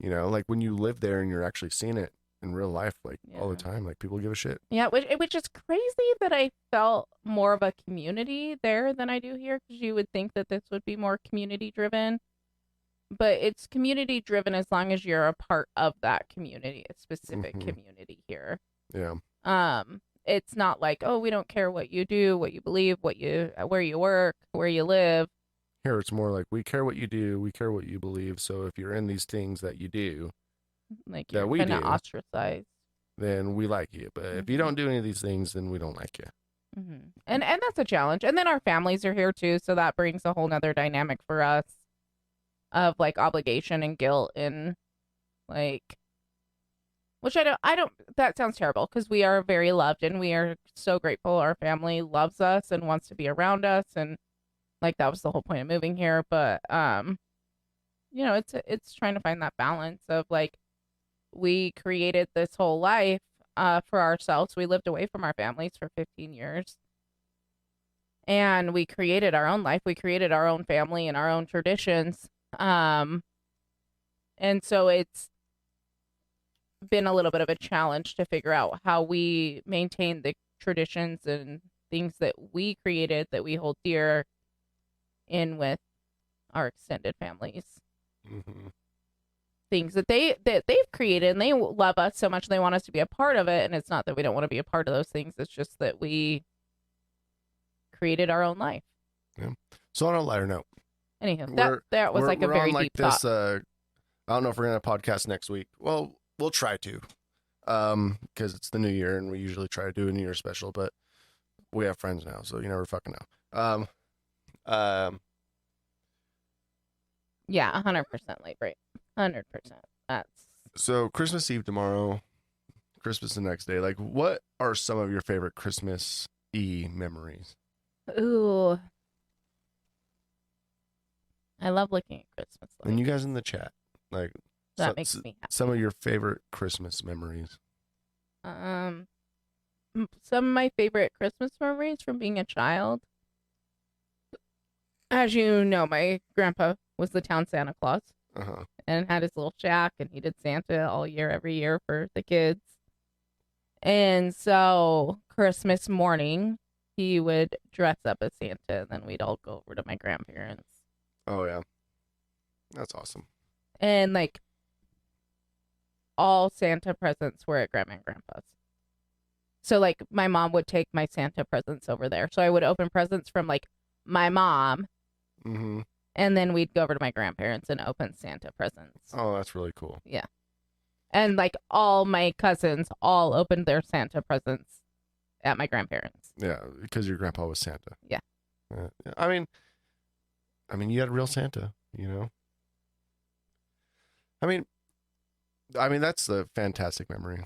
you know, like when you live there and you're actually seeing it in real life, like all the time, like people give a shit. Yeah, which is crazy that I felt more of a community there than I do here, because you would think that this would be more community driven, but it's community driven as long as you're a part of that community, a specific community here. Yeah. It's not like, oh, we don't care what you do, what you believe, where you work, where you live. Here it's more like, we care what you do, we care what you believe. So if you're in these things that you do, like that you're we kind of do, ostracized. then we like you. But if you don't do any of these things, then we don't like you. Mm-hmm. And that's a challenge. And then our families are here too, so that brings a whole nother dynamic for us of like obligation and guilt and like, which I don't, that sounds terrible because we are very loved and we are so grateful. Our family loves us and wants to be around us. And like, that was the whole point of moving here. But, you know, it's trying to find that balance of like, we created this whole life for ourselves. We lived away from our families for 15 years. And we created our own life. We created our own family and our own traditions. And so it's been a little bit of a challenge to figure out how we maintain the traditions and things that we created that we hold dear in with our extended families. Mm-hmm. Things that they've created and they love us so much and they want us to be a part of it, and it's not that we don't want to be a part of those things, it's just that we created our own life. Yeah. So on a lighter note, anywho, that was like a very deep thought. I don't know if we're gonna podcast next week. Well, we'll try to, because it's the new year and we usually try to do a New Year special, but we have friends now, so you never fucking know. Yeah, 100% late break. 100%. That's so Christmas Eve tomorrow, Christmas the next day. Like, what are some of your favorite Christmas Eve memories? Ooh, I love looking at Christmas lights. And you guys in the chat, like, that makes me happy. Some of your favorite Christmas memories. Some of my favorite Christmas memories from being a child. As you know, my grandpa was the town Santa Claus. Uh-huh. And had his little shack, and he did Santa all year, every year for the kids. And so Christmas morning, he would dress up as Santa, and then we'd all go over to my grandparents. Oh, yeah. That's awesome. And like, all Santa presents were at Grandma and Grandpa's. So like, my mom would take my Santa presents over there. So I would open presents from like my mom. Mm-hmm. And then we'd go over to my grandparents and open Santa presents. Oh, that's really cool. Yeah. And like, all my cousins all opened their Santa presents at my grandparents. Yeah, because your grandpa was Santa. Yeah. I mean, you had a real Santa, you know? I mean, that's a fantastic memory.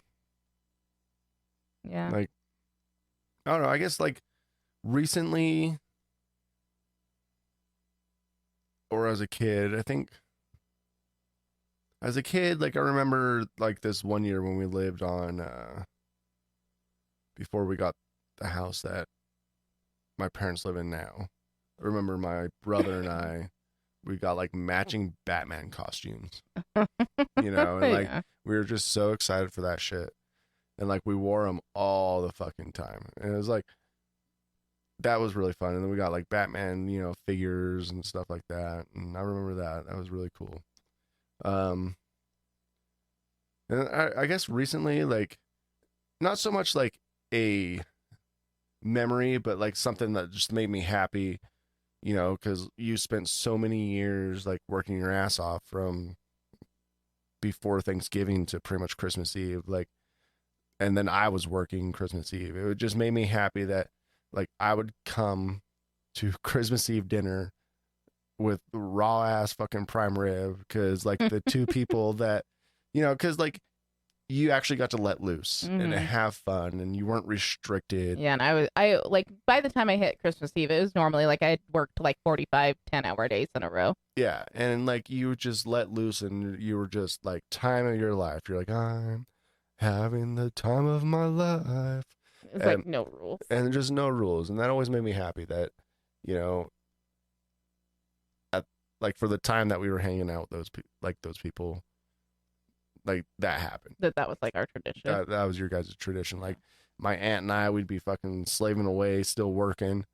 Yeah. Like, I don't know, I guess like recently, or as a kid, I think as a kid, like I remember like this one year when we lived on, before we got the house that my parents live in now. I remember my brother and I, we got like matching Batman costumes, you know, and like we were just so excited for that shit. And like we wore them all the fucking time. And it was like, that was really fun. And then we got like Batman, you know, figures and stuff like that. And I remember that. That was really cool. And I guess recently, like, not so much like a memory, but like something that just made me happy, you know, because you spent so many years like working your ass off from before Thanksgiving to pretty much Christmas Eve. Like, and then I was working Christmas Eve. It just made me happy that like I would come to Christmas Eve dinner with raw ass fucking prime rib, because like the two people that, you know, because like you actually got to let loose and have fun and you weren't restricted. Yeah, and I like, by the time I hit Christmas Eve, it was normally like I had worked like 45 10-hour days in a row. Yeah, and like you just let loose and you were just like time of your life. You're like, I'm having the time of my life. It's like no rules. And just no rules. And that always made me happy that, you know, like for the time that we were hanging out with those people, like that happened. That was like our tradition. That was your guys' tradition. Like my aunt and I, we'd be fucking slaving away, still working.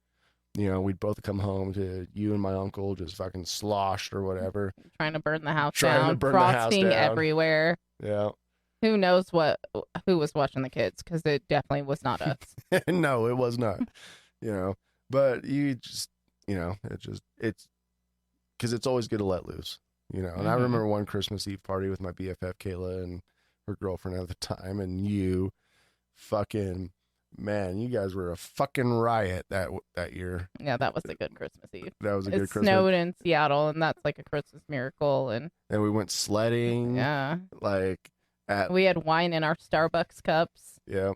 You know, we'd both come home to you and my uncle just fucking sloshed or whatever. Trying to burn the house down. Frosting everywhere. Yeah. Who knows who was watching the kids, because it definitely was not us. No, it was not. You know, but you just, you know, it's because it's always good to let loose, you know. And I remember one Christmas Eve party with my BFF Kayla, and her girlfriend at the time, and you fucking, man, you guys were a fucking riot that year. Yeah, that was a good Christmas Eve. That was a It good Christmas. snowed in Seattle, and that's like a Christmas miracle. And we went sledding. yeah, Like we had wine in our Starbucks cups. yeah.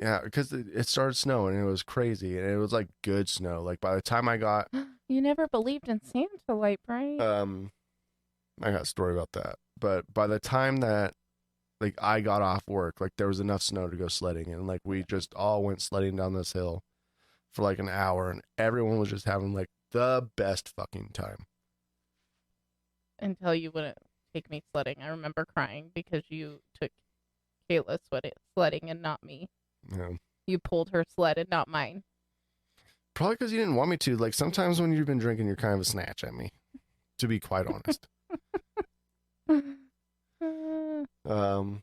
Yeah, because it started snowing and it was crazy, and it was like good snow. Like by the time I got You never believed in Santa, Light Bright. I got a story about that. But by the time that like I got off work, like there was enough snow to go sledding, and like we just all went sledding down this hill for like an hour, and everyone was just having like the best fucking time. Until you wouldn't take me sledding. I remember crying because you took Kayla sledding and not me. Yeah. You pulled her sled and not mine. Probably because you didn't want me to. Like sometimes when you've been drinking, you're kind of a snatch at me, to be quite honest. Oh,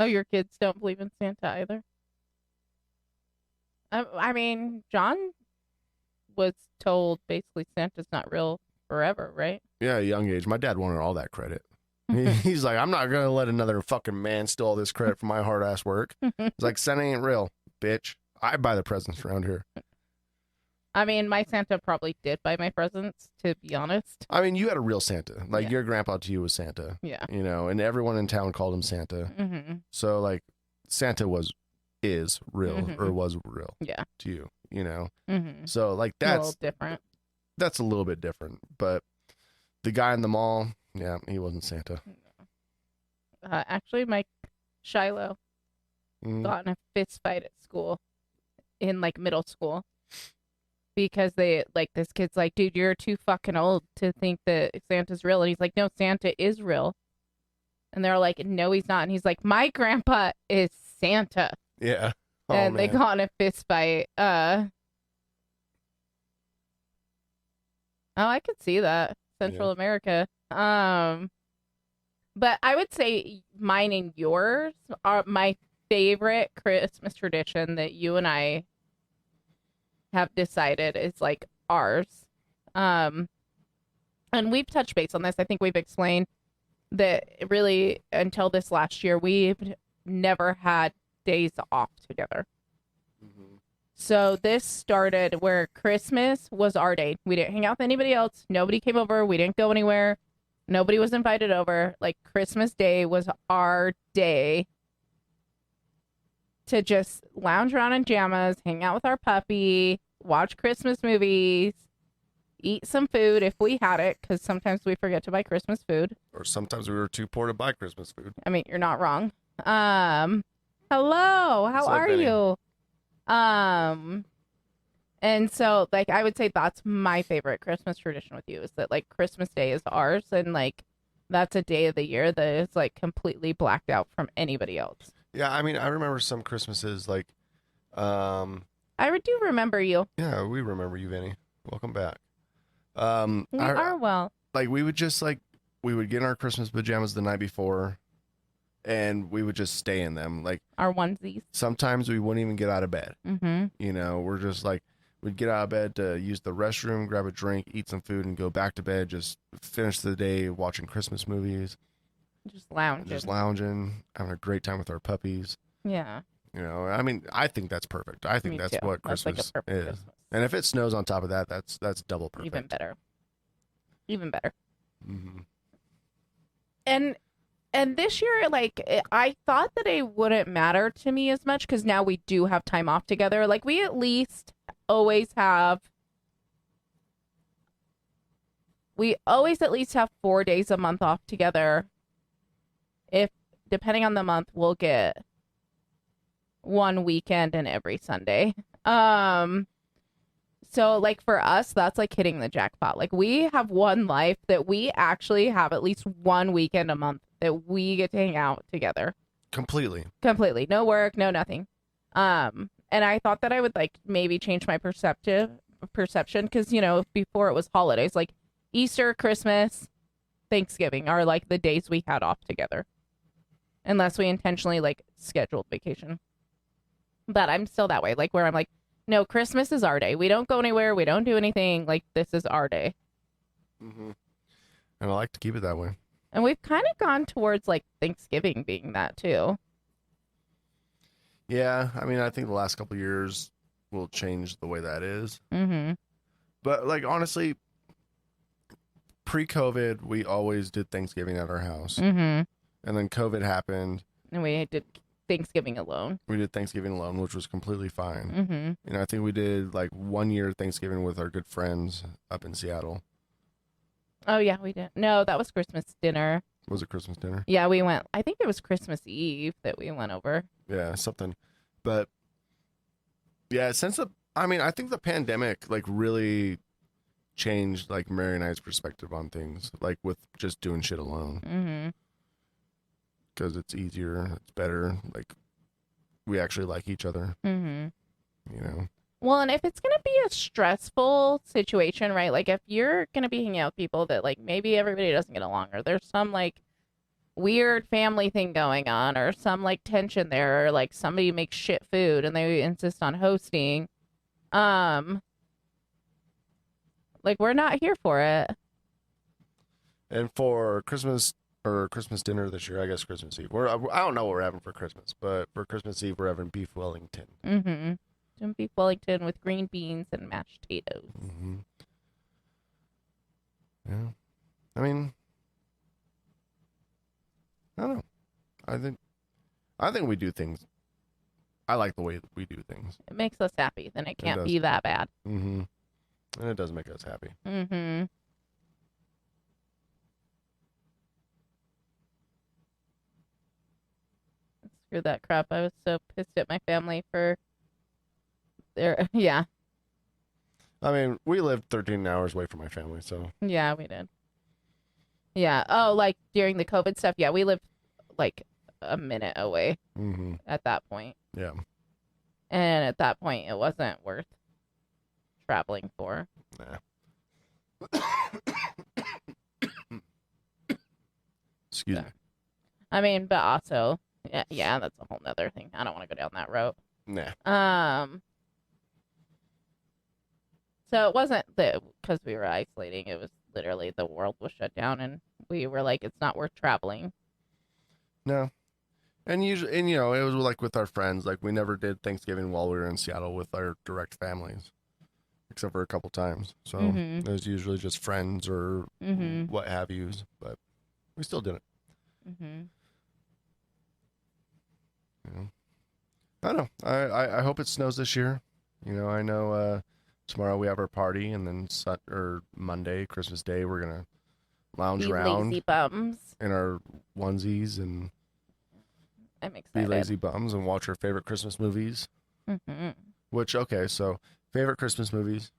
your kids don't believe in Santa either? I mean, John was told basically Santa's not real forever, right? Yeah, at a young age. My dad wanted all that credit. He's like, I'm not going to let another fucking man steal all this credit for my hard ass work. He's like, Santa ain't real, bitch. I buy the presents around here. I mean, my Santa probably did buy my presents, to be honest. I mean, you had a real Santa. Like, Yeah. your grandpa to you was Santa. Yeah. You know, and everyone in town called him Santa. Mm-hmm. So, like, Santa is real, Mhm. or was real Yeah. to you, you know? Mm-hmm. So, like, A little different. that's a little bit different. But the guy in the mall, yeah, he wasn't Santa. Actually, Mike Shiloh Mm. got in a fist fight at school in like middle school because they like this kid's like, dude, you're too fucking old to think that Santa's real. And he's like, no, Santa is real. And they're like, no, he's not. And he's like, my grandpa is Santa. Yeah. Oh, And they man. got in a fist fight. Oh, I could see that. Central America. But I would say mine and yours are my favorite Christmas tradition that you and I have decided is like ours. And we've touched base on this. I think we've explained that really until this last year, we've never had days off together. Mm-hmm. So this started where Christmas was our day. We didn't hang out with anybody else. Nobody came over. We didn't go anywhere. Nobody was invited over. Like Christmas Day was our day to just lounge around in pajamas, hang out with our puppy, watch Christmas movies, eat some food if we had it, because sometimes we forget to buy Christmas food. Or sometimes we were too poor to buy Christmas food. I mean, you're not wrong. Hello, how What's up, are Benny? you? And so like I would say that's my favorite Christmas tradition with you is that like Christmas Day is ours, and like that's a day of the year that is like completely blacked out from anybody else. Yeah, I mean, I remember some Christmases like, I do remember you. yeah, we remember you, Vinny. Welcome back. We I- are well. like we would just like we would get in our Christmas pajamas the night before, and we would just stay in them. Like Our onesies. sometimes we wouldn't even get out of bed. Mm-hmm. You know, we're just like we'd get out of bed to use the restroom, grab a drink, eat some food, and go back to bed. Just finish the day watching Christmas movies, Just lounging. just lounging, having a great time with our puppies. Yeah. You know, I mean, I think that's perfect. I think Me that's too. what That's Christmas like a perfect is. Christmas. And if it snows on top of that, that's double perfect. Even better. Even better. Mm-hmm. And this year, like, I thought that it wouldn't matter to me as much because now we do have time off together. Like, we at least always have. We always at least have 4 days a month off together. If, depending on the month, we'll get one weekend and every Sunday. So like for us, that's like hitting the jackpot. Like we have one life that we actually have at least one weekend a month that we get to hang out together Completely. completely. No work, no nothing. And I thought that I would like maybe change my perception because you know before it was holidays like Easter, Christmas, Thanksgiving are like the days we had off together, unless we intentionally like scheduled vacation. But I'm still that way, like where I'm like, no, Christmas is our day. We don't go anywhere. We don't do anything. Like this is our day. Mm-hmm. And I like to keep it that way. And we've kind of gone towards like Thanksgiving being that too. Yeah, I mean, I think the last couple of years will change the way that is. Mm-hmm. But like honestly, pre-COVID, we always did Thanksgiving at our house, Mm-hmm. and then COVID happened. And we did Thanksgiving alone. We did Thanksgiving alone, which was completely fine. Mm-hmm. And I think we did like 1 year Thanksgiving with our good friends up in Seattle. Oh yeah, we did. No, that was Christmas dinner. Was it Christmas dinner? Yeah, we went. I think it was Christmas Eve that we went over. Yeah, something. But yeah, I think the pandemic like really changed like Mary and I's perspective on things, like with just doing shit alone, Mm-hmm. because it's easier, it's better. Like we actually like each other, Mm-hmm. you know. Well, and if it's gonna be a stressful situation, right? Like if you're gonna be hanging out with people that like maybe everybody doesn't get along, or there's some like weird family thing going on, or some like tension there, or like somebody makes shit food and they insist on hosting, like we're not here for it. And for Christmas or Christmas dinner this year, I guess Christmas Eve. I don't know what we're having for Christmas, but for Christmas Eve we're having beef Wellington. Mm-hmm. Doing beef Wellington with green beans and mashed potatoes. Mm-hmm. Yeah, I mean, I don't know. I think we do things. I like the way that we do things. It makes us happy. Then it can't does. be that bad. Mm-hmm. And it does make us happy. Mm-hmm. Screw that crap. I was so pissed at my family for their yeah. I mean, we lived 13 hours away from my family, so Yeah, we did. Yeah. Oh, like during the COVID stuff, yeah, we lived like a minute away mm-hmm. at that point. Yeah. And at that point it wasn't worth traveling for. Nah. Excuse me. I mean, but also yeah, that's a whole nother thing. I don't want to go down that road. Nah. So it wasn't that because we were isolating. It was literally the world was shut down, and we were like, it's not worth traveling. No. And usually, and you know, it was like with our friends. Like we never did Thanksgiving while we were in Seattle with our direct families, except for a couple times. So Mhm. it was usually just friends or Mm-hmm. what have yous. But we still did it. Mm-hmm. You know? I don't know. I hope it snows this year. You know, I know tomorrow we have our party, and then or Monday, Christmas Day, we're gonna lounge Be around lazy bums. in our onesies and I'm be excited. lazy bums and watch our favorite Christmas movies. Mm-hmm. Which, okay, so favorite Christmas movies: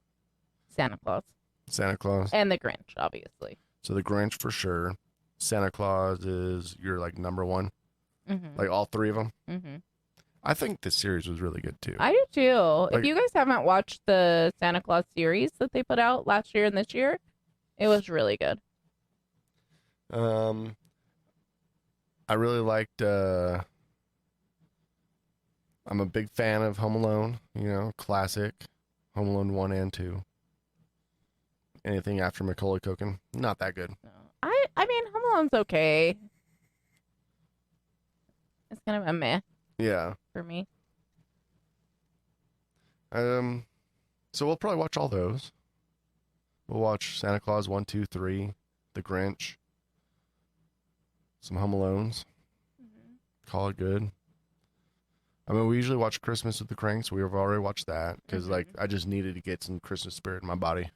Santa Claus Santa Claus. and the Grinch, obviously. So the Grinch for sure. Santa Claus is your like number one. Mm-hmm. Like all three of them. Mm-hmm. I think this series was really good too. I do too. Like- If you guys haven't watched the Santa Claus series that they put out last year and this year, it was really good. I really liked. I'm a big fan of Home Alone. You know, classic Home Alone 1 and 2. Anything after Macaulay Culkin, not that good. No. I mean, Home Alone's okay. It's kind of a meh Yeah. for me. So we'll probably watch all those. We'll watch Santa Claus 1, 2, 3, The Grinch, some Home Alones. Call it good. I mean, we usually watch Christmas with the Cranks. We've already watched that because, like, I just needed to get some Christmas spirit in my body.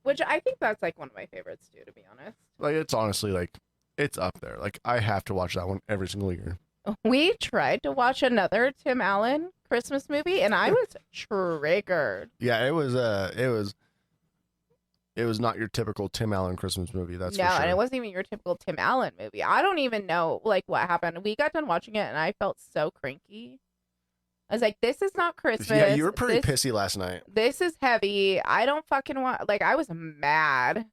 Which I think that's like one of my favorites too, to be honest. Like, it's honestly like it's up there. Like, I have to watch that one every single year. We tried to watch another Tim Allen Christmas movie, and I was triggered. Yeah, it was not your typical Tim Allen Christmas movie. That's No, for sure. and it wasn't even your typical Tim Allen movie. I don't even know like what happened. We got done watching it, and I felt so cranky. I was like, "This is not Christmas." Yeah, you were pretty This- pissy last night. This is heavy. I don't fucking want. Like, I was mad.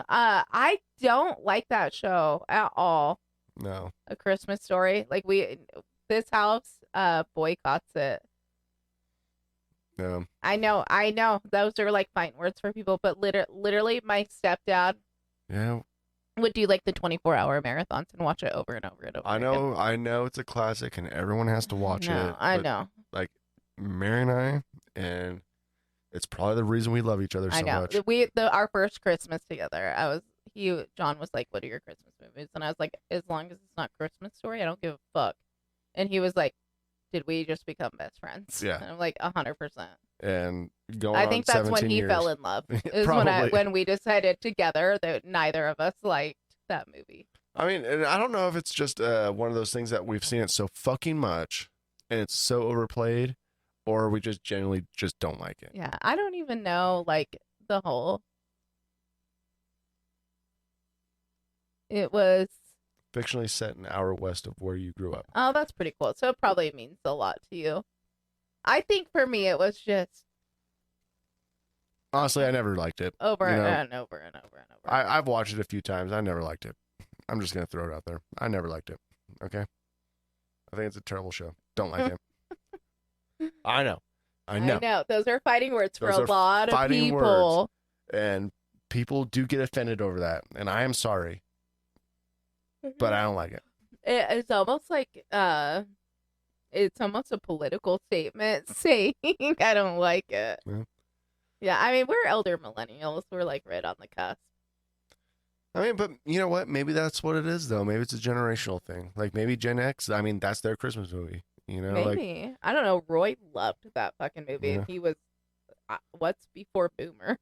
I don't like that show at all. No. A Christmas Story. Like this house boycotts it. No. I know. Those are like fighting words for people, but literally, my stepdad Yeah, Would do like the 24-hour marathons and watch it over and over and over. I know it's a classic and everyone has to watch it. I but, know. Like Mary and I, and it's probably the reason we love each other so I know. much. Our first Christmas together, John was like, "What are your Christmas movies?" And I was like, "As long as it's not Christmas Story, I don't give a fuck." And he was like, "Did we just become best friends?" Yeah. And I'm like, 100%. And going I on think that's when 17 he years. fell in love. Is Probably. when we decided together that neither of us liked that movie. I mean, and I don't know if it's just one of those things that we've seen it so fucking much and it's so overplayed, or we just genuinely just don't like it. Yeah, I don't even know like the whole. It was Fictionally set an hour west of where you grew up. Oh, that's pretty cool. So it probably means a lot to you. I think for me it was just Honestly, I never liked it. over You know, and over and over and over. I've watched it a few times. I never liked it. I'm just gonna throw it out there. I never liked it. Okay. I think it's a terrible show. Don't like it. I know. I know. Those are fighting words for Those a are lot of fighting people. And people do get offended over that, and I am sorry, but I don't like it. It's almost like it's almost a political statement saying I don't like it. Yeah. Yeah, I mean we're elder millennials. We're like right on the cusp. I mean, but you know what? Maybe that's what it is, though. Maybe it's a generational thing. Like maybe Gen X. I mean, that's their Christmas movie. You know, Maybe. I don't know. Roy loved that fucking movie. Yeah. And he was what's before Boomer?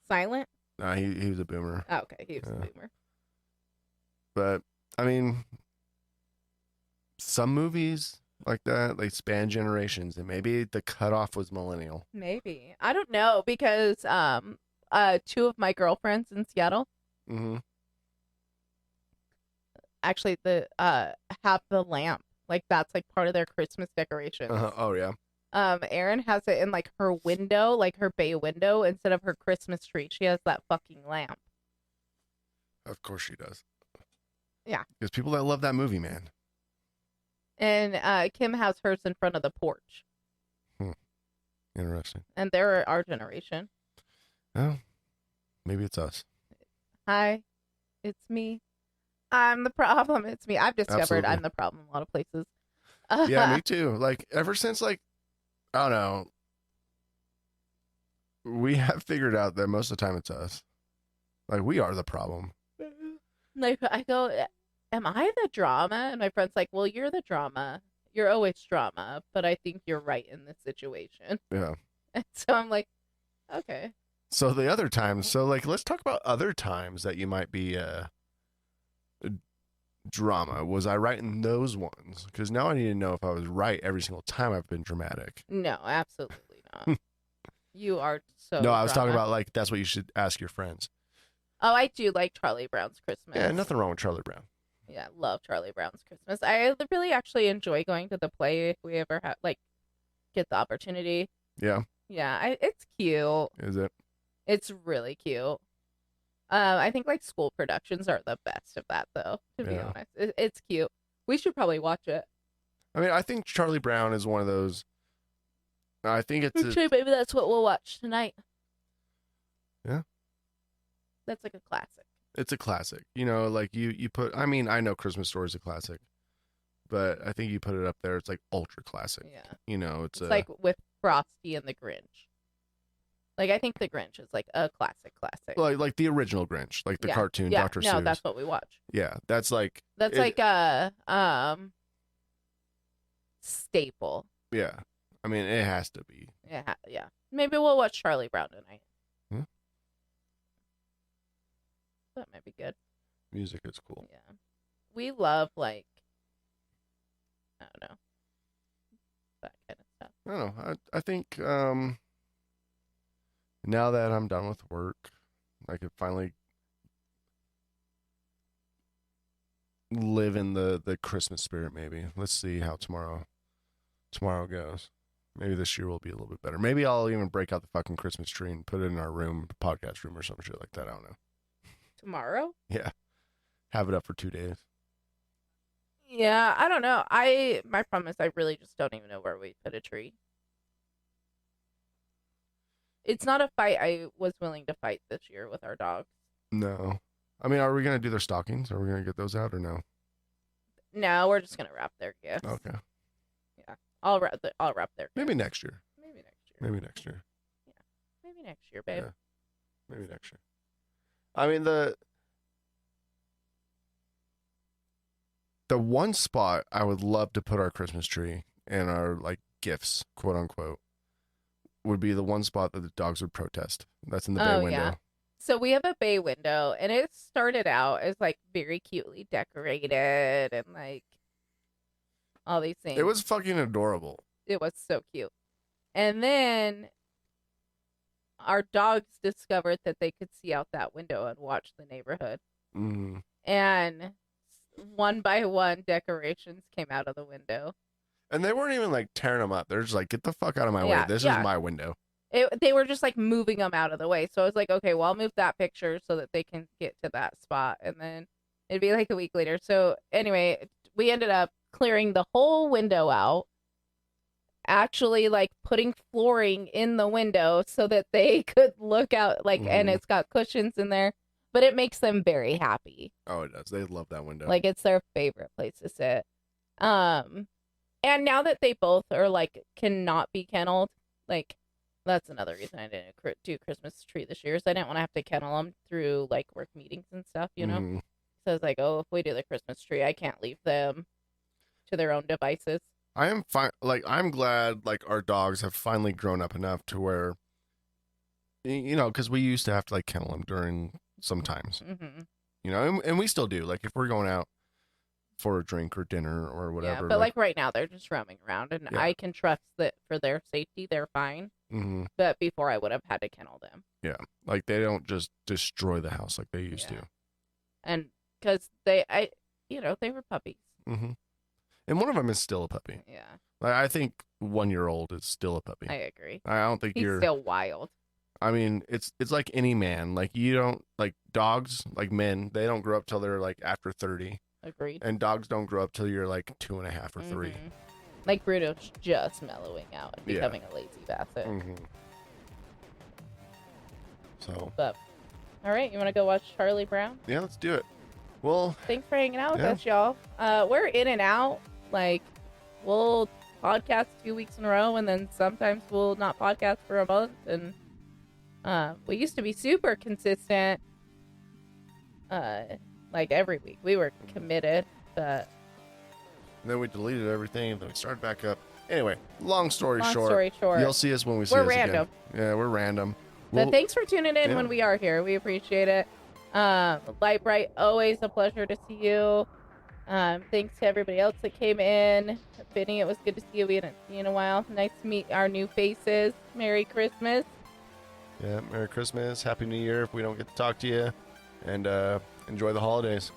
Silent? Nah, he was a boomer. Oh, okay, he was a Yeah. Boomer. But I mean, some movies like that, they span generations, and maybe the cutoff was millennial. Maybe. I don't know because two of my girlfriends in Seattle Mm-hmm. actually have the lamp. Like that's like part of their Christmas decorations. Oh yeah. Erin has it in like her window, like her bay window, instead of her Christmas tree. She has that fucking lamp. Of course she does. Yeah. Because people that love that movie, man. And Kim has hers in front of the porch. Interesting. And they're our generation. Oh, maybe it's us. Hi, it's me. I'm the problem. It's me. I've discovered Absolutely. I'm the problem in a lot of places. Yeah, me too. Like ever since, like, I don't know, we have figured out that most of the time it's us. Like we are the problem. Like I go, am I the drama? And my friend's like, well, you're the drama. You're always drama, but I think you're right in this situation. Yeah. And so I'm like, okay. So the other times, so like, let's talk about other times that you might be drama. Was I right in those ones? Because now I need to know if I was right every single time I've been dramatic. No, absolutely not. You are so No, I was talking drama. about like that's what you should ask your friends. Oh, I do like Charlie Brown's Christmas. Yeah, nothing wrong with Charlie Brown. Yeah, love Charlie Brown's Christmas. I really actually enjoy going to the play if we ever have get the opportunity. Yeah, Yeah, it's cute. is it? It's really cute. I think like school productions are the best of that though. To be Yeah. honest, it's cute. We should probably watch it. I mean, I think Charlie Brown is one of those. I think it's Actually, maybe that's what we'll watch tonight. Yeah. That's like a classic. it's a classic. You know, like you put. I mean, I know Christmas Story is a classic, but I think you put it up there. It's like ultra classic. Yeah. You know, it's It's like with Frosty and the Grinch. Like I think the Grinch is like a classic. like the original Grinch, like the Yeah. cartoon Yeah, Dr. no, Seuss. that's what we watch. Yeah, that's like That's It- like a staple. yeah. I mean, it has to be. Yeah, yeah. Maybe we'll watch Charlie Brown tonight. Hmm. That might be good. Music is cool. Yeah. We love like I don't know. That kind of stuff. I don't know. I think now that I'm done with work, I could finally live in the Christmas spirit. Maybe let's see how tomorrow goes. Maybe this year will be a little bit better. Maybe I'll even break out the fucking Christmas tree and put it in our room, podcast room, or some shit like that. I don't know. Tomorrow? Yeah, have it up for 2 days. Yeah, I don't know. My problem is I really just don't even know where we put a tree. It's not a fight I was willing to fight this year with our dogs. No, I mean, are we gonna do their stockings? Are we gonna get those out or no? No, we're just gonna wrap their gifts. Okay. I'll wrap their Maybe gifts. next year. Maybe next year. Maybe next year. Maybe next year, babe. Yeah. Maybe next year. I mean, the one spot I would love to put our Christmas tree and our like gifts, quote unquote, would be the one spot that the dogs would protest. That's in the bay window. Yeah. So we have a bay window, and it started out as like very cutely decorated and like all these things. It was fucking adorable. It was so cute. And then our dogs discovered that they could see out that window and watch the neighborhood. Mm. And one by one, decorations came out of the window. And they weren't even like tearing them up. They're just like, get the fuck out of my way. This is my window. They were just like moving them out of the way. So I was like, okay, well, I'll move that picture so that they can get to that spot. And then it'd be like a week later. So anyway, we ended up clearing the whole window out, actually like putting flooring in the window so that they could look out, like, and it's got cushions in there, but it makes them very happy. Oh, it does. They love that window. Like, it's their favorite place to sit. And now that they both are like cannot be kenneled, like, that's another reason I didn't do Christmas tree this year, is I didn't want to have to kennel them through like work meetings and stuff, you know. So I was like, oh, if we do the Christmas tree, I can't leave them to their own devices. I am fine. Like, I'm glad like our dogs have finally grown up enough to where, you know, because we used to have to like kennel them during sometimes, you know, and we still do. Like, if we're going out for a drink or dinner or whatever. Yeah, but like right now they're just roaming around, and I can trust that for their safety they're fine. But before I would have had to kennel them. Yeah, like they don't just destroy the house like they used to. And because they were puppies. And one of them is still a puppy. Yeah. Like, I think 1-year-old is still a puppy. I agree. I don't think he's still wild. I mean, it's like any man. Like, you don't, like, dogs, like men, they don't grow up till they're like after 30. Agreed. And dogs don't grow up till you're like 2.5 or 3. Like, Bruno's just mellowing out and becoming a lazy basset. So. But, all right, you want to go watch Charlie Brown? Yeah, let's do it. Well, thanks for hanging out with us, y'all. We're in and out. Like, we'll podcast 2 weeks in a row, and then sometimes we'll not podcast for a month. And we used to be super consistent, like every week. We were committed, but then we deleted everything, and then we started back up. Anyway, long story short, you'll see us when we see us random. Again. Yeah, we're random. But thanks for tuning in when we are here. We appreciate it. Light Bright, always a pleasure to see you. Thanks to everybody else that came in. Benny, it was good to see you. We hadn't seen you in a while. Nice to meet our new faces. Merry Christmas. Yeah, Merry Christmas. Happy New Year if we don't get to talk to you. And enjoy the holidays.